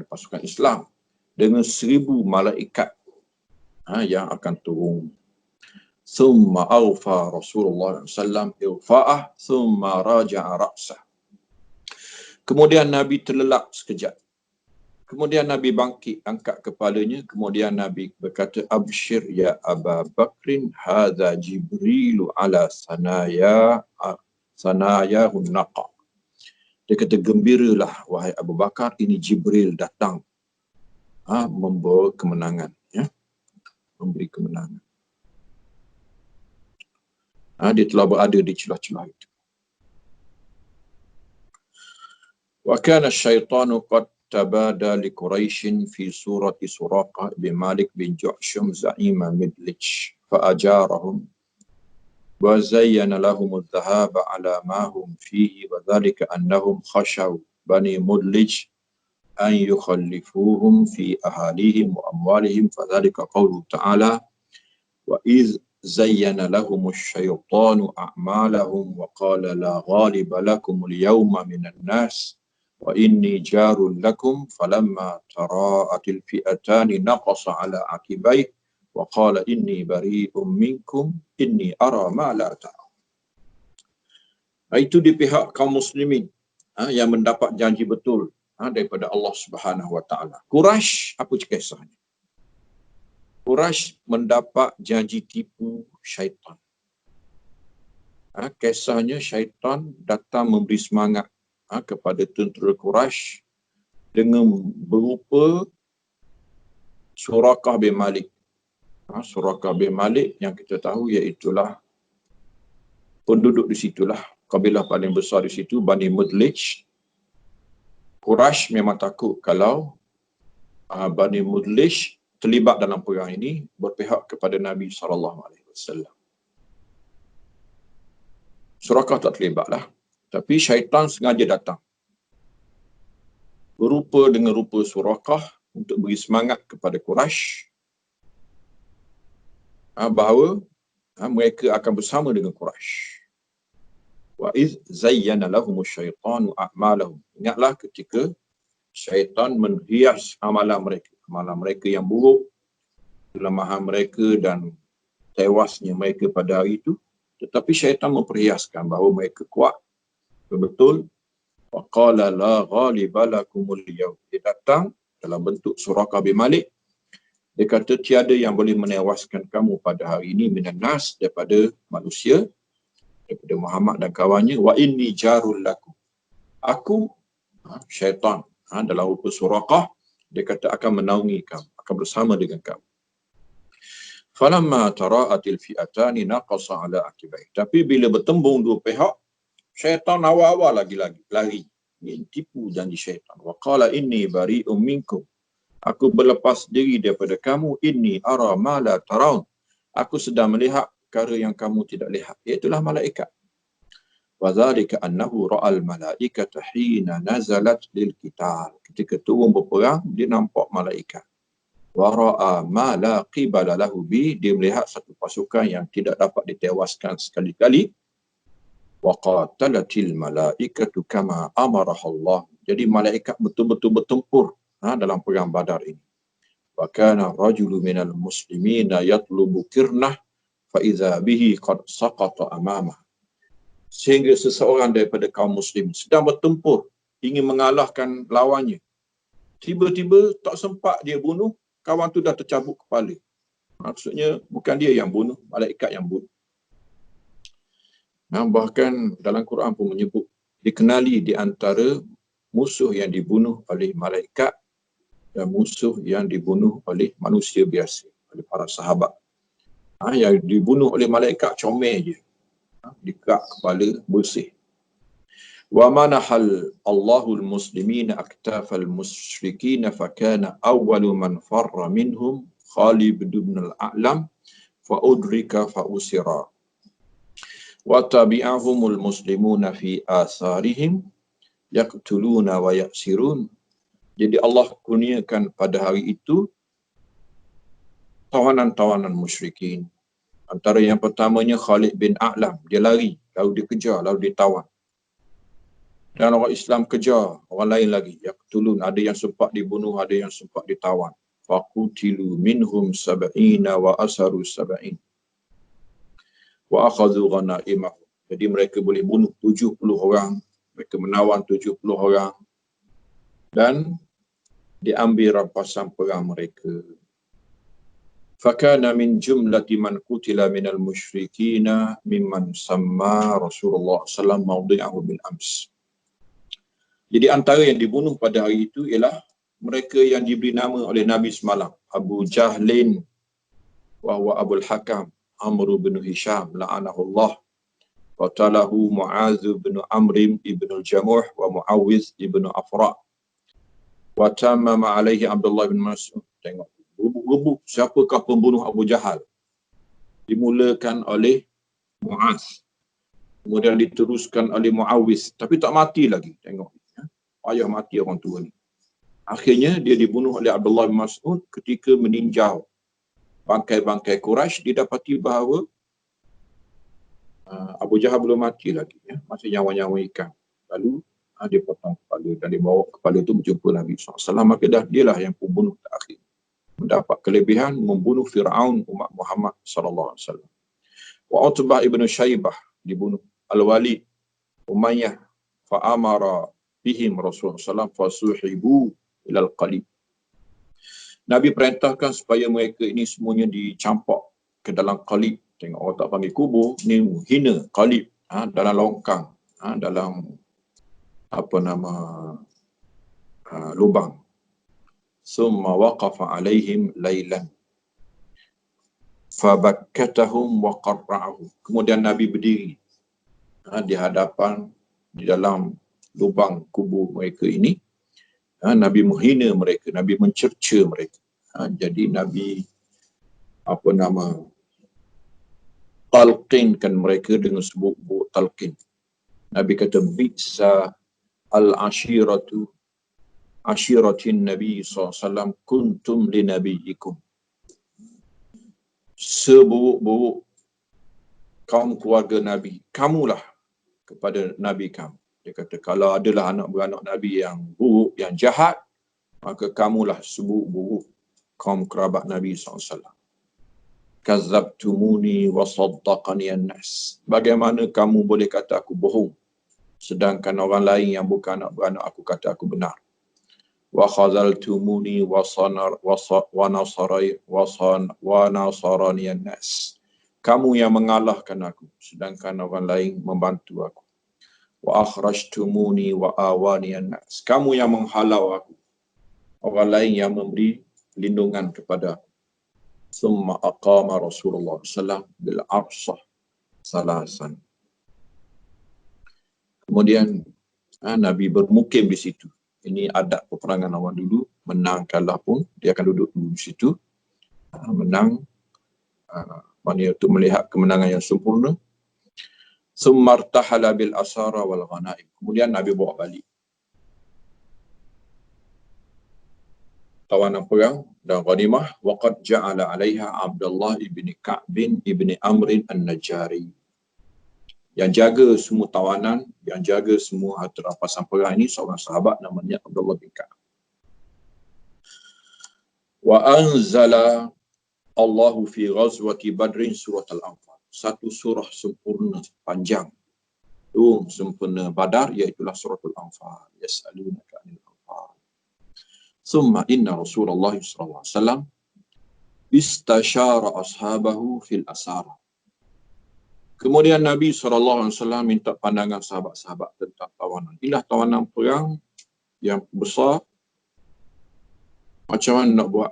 pasukan Islam, dengan 1000 malaikat yang akan turun. Thumma awfa Rasulullah SAW irfa'ah thumma raja'a ra'sah. Kemudian Nabi terlelap sekejap. Kemudian Nabi bangkit, angkat kepalanya. Kemudian Nabi berkata, Abshir ya Aba Bakrin, hadha Jibrilu ala sanayahun naqa. Dia kata, gembiralah wahai Abu Bakar, ini Jibril datang membawa kemenangan, memberi kemenangan. Dia telah berada di celah-celah itu. Wa kana asy-syaitanu qad tabada li Quraisy fi surati Suraqah bin Malik bin Ju'shum za'ima Midlij fa ajarahum wa zayyana lahum adh-dhahaba ala ma hum fihi wa dhalika annahum khashaw bani Mudlij an yukhallifuhum fi ahalihim wa amwalihim fa dhalika qawluhu ta'ala wa iz zayyana lahum asy-syaitanu a'malahum wa qala la ghaliba lakum al-yawma minan nas wa inni jarul lakum falamma tara'atil fi'atani naqasa ala akibai wa qala inni bari'um minkum inni ara ma la ta'lam. Itu di pihak kaum muslimin yang mendapat janji betul daripada Allah Subhanahu wa taala. Quraisy, apa kisahnya? Quraisy mendapat janji tipu syaitan. Kisahnya syaitan datang memberi semangat kepada tentera Quraisy dengan berupa Suraqah bin Malik. Suraqah bin Malik yang kita tahu iaitulah penduduk di situlah, kabilah paling besar di situ, Bani Mudlij. Quraisy memang takut kalau Bani Mudlij terlibat dalam perang ini, berpihak kepada Nabi SAW. Suraqah tak terlibatlah. Tapi syaitan sengaja datang berupa dengan rupa Suraqah untuk beri semangat kepada Quraisy bahawa mereka akan bersama dengan Quraisy. Wa iz zayyana lahumus syaitanu a'malahum. Ingatlah ketika syaitan menghias amalan mereka yang buruk, kelemahan mereka dan tewasnya mereka pada hari itu. Tetapi syaitan memperhiaskan bahawa mereka kuat, betul. Wa qala la ghaliba lakumul yawm. Dia datang dalam bentuk Suraqah bin Malik. Dia kata tiada yang boleh menewaskan kamu pada hari ini minan nas, daripada manusia, daripada Muhammad dan kawannya. Wa inni jarul lakum. Aku, syaitan dalam rupa Suraqah, dia kata akan menaungi kamu, akan bersama dengan kamu. Falamma tara'atil fi'atani naqasa ala akibai. Tapi bila bertembung dua pihak, syaitan awal-awal lagi lari. Dia tipu janji syaitan. Wa qala inni bari'um minkum. Aku berlepas diri daripada kamu. Inni ara ma la taraun. Aku sedang melihat perkara yang kamu tidak lihat, iaitulah malaikat. Wa dzalika annahu ra'al malaikata hina nazalat lil qital. Ketika turun berperang, dia nampak malaikat. Wa ra'a ma la qibala lahu bi. Dia melihat satu pasukan yang tidak dapat ditewaskan sekali-kali. Wa qatalatil malaikatu kama amaraha Allah. Jadi malaikat betul-betul bertempur dalam perang Badar ini. Wa kana rajulu minal muslimina yatlubu kirnah fa idza bihi qad saqata amamah. Sehingga seseorang daripada kaum muslim sedang bertempur, ingin mengalahkan lawannya. Tiba-tiba tak sempat dia bunuh, kawan tu dah tercabut kepala. Maksudnya bukan dia yang bunuh, malaikat yang bunuh. Bahkan dalam Quran pun menyebut, dikenali di antara musuh yang dibunuh oleh malaikat dan musuh yang dibunuh oleh manusia biasa, oleh para sahabat. Yang dibunuh oleh malaikat comel je, dikak kepala bersih. Wa manahal Allahul muslimina aktafal musyrikin fakana awwalu man farra minhum Khalid bin al-A'lam fa udrika fa usira wa tabi'ahumul muslimuna fi atharihim yaqtuluna wa yasirun. Jadi Allah kurniakan pada hari itu tawanan-tawanan musyrikin. Antara yang pertamanya Khalid bin A'lam, dia lari, lalu dikejar, lalu ditawan. Dan orang Islam kejar orang lain lagi, yaqtulun, ada yang sempat dibunuh, ada yang sempat ditawan. Faqutilu minhum sab'ina wa asaru sab'in wa akhadhu ghanaimah. Jadi mereka boleh bunuh 70 orang, mereka menawan 70 orang dan diambil rampasan perang mereka. Fakana min jumlati man qutila minal musyrikina mimman samma Rasulullah sallallahu alaihi wasallam mawdi'ahu bil ams. Jadi antara yang dibunuh pada hari itu ialah mereka yang diberi nama oleh Nabi semalam, Abu Jahlin wa huwa Abul Hakam, Amr bin Hisham la'anahullah, wa talahu Mu'adz bin Amr ibn al-Jamuh wa Muawiz ibn Afra, wa tamama alaihi Abdullah bin Mas'ud. Tengok gubuk siapakah pembunuh Abu Jahal? Dimulakan oleh Mu'adz, kemudian diteruskan oleh Muawiz, tapi tak mati lagi. Tengok, payah mati orang tua ni. Akhirnya dia dibunuh oleh Abdullah bin Mas'ud ketika meninjau bangkai-bangkai Quraisy. Didapati bahawa Abu Jahal belum mati lagi, masih nyawa-nyawa ikan. Lalu dia potong kepala dan dibawa kepala itu berjumpa Nabi SAW. Maka dialah yang pembunuh terakhir, mendapat kelebihan membunuh Fir'aun umat Muhammad SAW. Wa Utbah ibn Syaibah dibunuh. Al-Walid, Umayyah, fa'amara bihim Rasulullah SAW fasuhibu ilal qalib. Nabi perintahkan supaya mereka ini semuanya dicampak ke dalam qalib. Tengok, orang tak panggil kubur, ni hina qalib, dalam longkang, dalam lubang. Summa waqafa alaihim laylan fabakkatahum wa qarra'ahum. Kemudian Nabi berdiri di hadapan, di dalam lubang kubur mereka ini. Nabi menghina mereka, Nabi mencerca mereka. Jadi Nabi talqinkan mereka dengan sebut-sebut talqin. Nabi kata bi'sa al-ashiratu ashiratin Nabi SAW kuntum li nabiyikum. Seburuk-buruk kaum keluarga Nabi, kamulah kepada Nabi kamu. Dia kata, kalau adalah anak-beranak Nabi yang buruk, yang jahat, maka kamulah seburuk-buruk kaum kerabat Nabi SAW. Kazzabtumuni wa saddaqani an-nas. Bagaimana kamu boleh kata aku bohong, sedangkan orang lain yang bukan anak-beranak aku kata aku benar. Wa khazaltumuni wa nasarani an-nas. Kamu yang mengalahkan aku, sedangkan orang lain membantu aku. Wa akhrajtumuni wa awani an-nas. Kamu yang menghalau aku, orang lain yang memberi perlindungan kepada aku. Summa aqama Rasulullah SAW bil arsah salasan. Kemudian Nabi bermukim di situ. Ini adat peperangan awal dulu, menang kalah pun dia akan duduk di situ. Menang, maknanya untuk melihat kemenangan yang sempurna. Summa irtahala bil asara wal ghanaim. Kemudian Nabi bawa balik tawanan perang dan ghanimah. Waqad ja'ala 'alaiha Abdullah ibn Ka'b ibn Amr an-Najjari. Yang jaga semua tawanan, yang jaga semua harta rampasan perang ini seorang sahabat namanya Abdullah bin Ka'b. Wa anzala Allahu fi ghazwati Badrin surat Al-Anfal. Satu surah sempurna panjang sempurna Badar, iaitulah surat Al-Anfal. Yas'alunaka 'anil anfal. Summa inna Rasulullah sallallahu alaihi wasallam istashara ashabahu fil asara. Kemudian Nabi SAW minta pandangan sahabat-sahabat tentang tawanan. Inilah tawanan perang yang besar. Macam mana nak buat?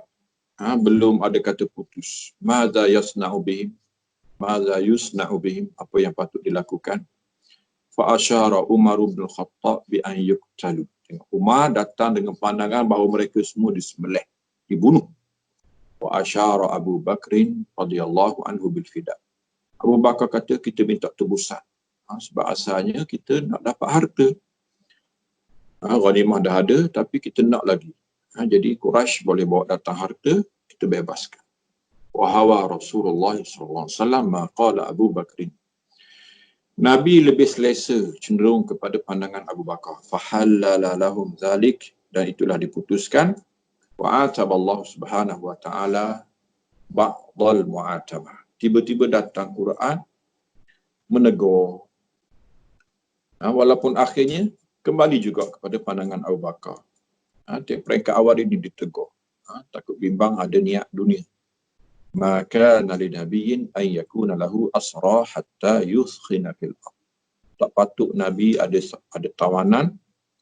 Belum ada kata putus. Madza yusna'u bihim? Apa yang patut dilakukan? fa asyara Umar bin Khattab bi an yuqtalu. Umar datang dengan pandangan bahawa mereka semua disembelih, dibunuh. Wa asyara Abu Bakrin radhiyallahu anhu bil fida. Abu Bakar kata kita minta tebusan. Sebab asalnya kita nak dapat harta. Ghanimah dah ada tapi kita nak lagi. Jadi Quraisy boleh bawa datang harta, kita bebaskan. Wa hawa Rasulullah sallallahu alaihi wasallam ma qala Abu Bakrin. Nabi lebih selesa cenderung kepada pandangan Abu Bakar. Fahallala lahum zalik, dan itulah diputuskan. Wa ataballahu subhanahu wa ta'ala ba'dal mu'atabah. Tiba-tiba datang Quran menegur. Walaupun akhirnya kembali juga kepada pandangan Abu Bakar. Peringkat awal ini ditegur. Takut bimbang ada niat dunia. Maka nali nabiyyin an yakuna lahu asra hatta yuskhina fil ardh. Tak patut Nabi ada tawanan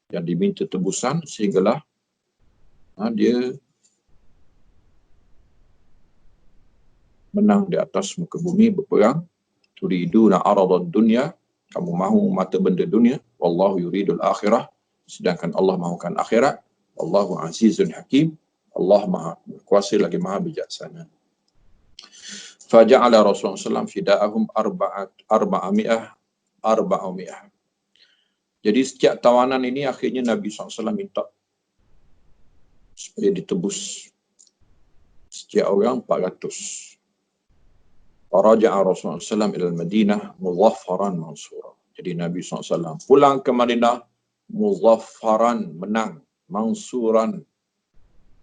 yang diminta tebusan sehinggalah dia menang di atas muka bumi berperang. Turiduna aradad dunya, kamu mahu mata benda dunia. Wallahu yuridul akhirah, sedangkan Allah mahukan akhirat. Wallahu azizun hakim, Allah maha berkuasa lagi maha bijaksana. Faja'ala Rasulullah SAW fida'ahum arba'ami'ah. Jadi setiap tawanan ini akhirnya Nabi SAW minta supaya ditebus setiap orang 400. Faraja'a Rasulullah SAW ila Madinah muzaffaran mansura. Jadi Nabi SAW pulang ke Madinah muzaffaran, menang, mansuran,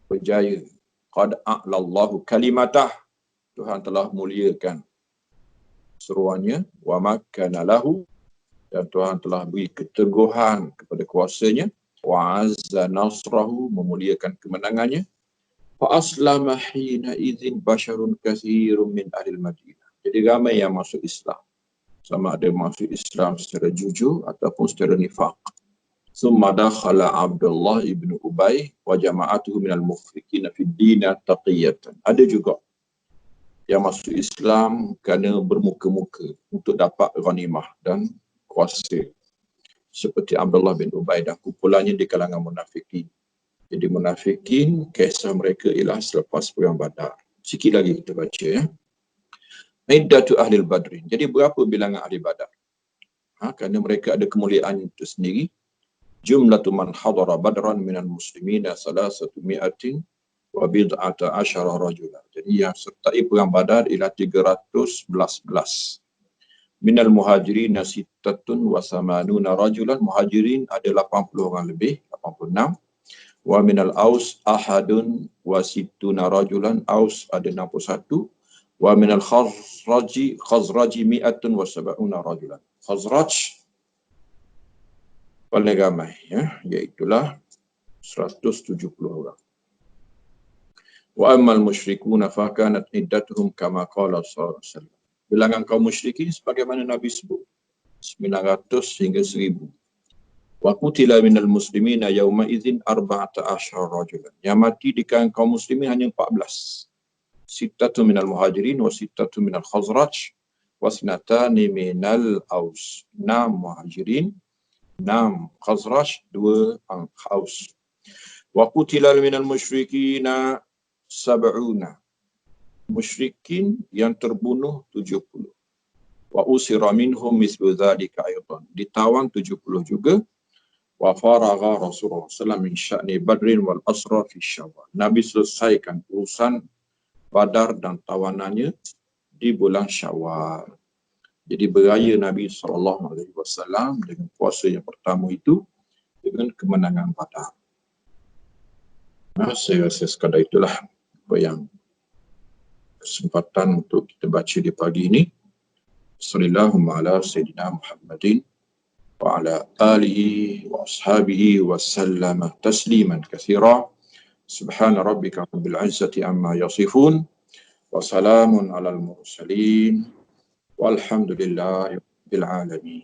berjaya. Qad a'lallahu kalimatah, Tuhan telah muliakan seruannya. Wa makkana lahu, dan Tuhan telah beri keteguhan kepada kuasanya. Wa azza nasrahu, memuliakan kemenangannya. Fa aslama hina idzin basharun katsirun min ahli Madinah. Jadi ramai yang masuk Islam. Sama ada masuk Islam secara jujur ataupun secara nifaq. Summa dakhala Abdullah ibn Ubay wa jama'atuhu minal mukhrikin fi din taqiyatan. Ada juga yang masuk Islam kerana bermuka-muka untuk dapat ghanimah dan kuasa. Seperti Abdullah bin Ubay dan kumpulannya di kalangan munafikin. Jadi munafikin, kisah mereka ialah selepas perang Badar. Sikit lagi kita baca ya. Iddatu ahli badrin. Jadi berapa bilangan ahli Badar? Kerana mereka ada kemuliaan itu sendiri. Jumlatu man hadara badran minal muslimina 300 wa bid'ata asyara rajulah. Jadi yang sertai perang Badar ialah 311. Minal muhajirin sittatun wa samanuna rajulan. Muhajirin ada 80 orang lebih, 86. Wa minal aus ahadun wa sittuna rajulan. Aus ada 61. Wa minal khazraji mi'atun wa sab'una rajulan. Khazraj paling ramai, iaitulah 170 orang. Wa ammal musyrikuna fa kanat iddatuhum kama qala sallallahu alaihi wasallam. Bilangan kaum musyrikin sebagaimana Nabi sebut, 900 hingga 1000. Wa qutila minal muslimina yawma idzin 14 rajulan. Yang mati di kalangan kaum muslimin hanya 14. Sittatu minal muhajirin wa sittatu minal khazraj wa snatani minal aus. 6 muhajirin, 6 khazraj, 2 aus. Wa qutila minal musyrikina 70. Musyrikin yang terbunuh 70. Wa usira minhum mislu dzalika aidan. Ditawan 70 juga. Wa faragha Rasulullah sallallahu min sya'ni Badrin wal asra fi Syawal. Nabi selesaikan urusan Badar dan tawanannya di bulan Syawal. Jadi beraya Nabi SAW dengan puasa yang pertama itu dengan kemenangan Badar. Saya rasa sekadar itulah apa yang kesempatan untuk kita baca di pagi ini. Sallallahu ala Sayyidina Muhammadin wa ala alihi wa ashabihi wa sallama tasliman katsira. Subhana rabbika rabbil izzati amma yasifun wa salamun alal mursalin walhamdulillahi rabbil alamin.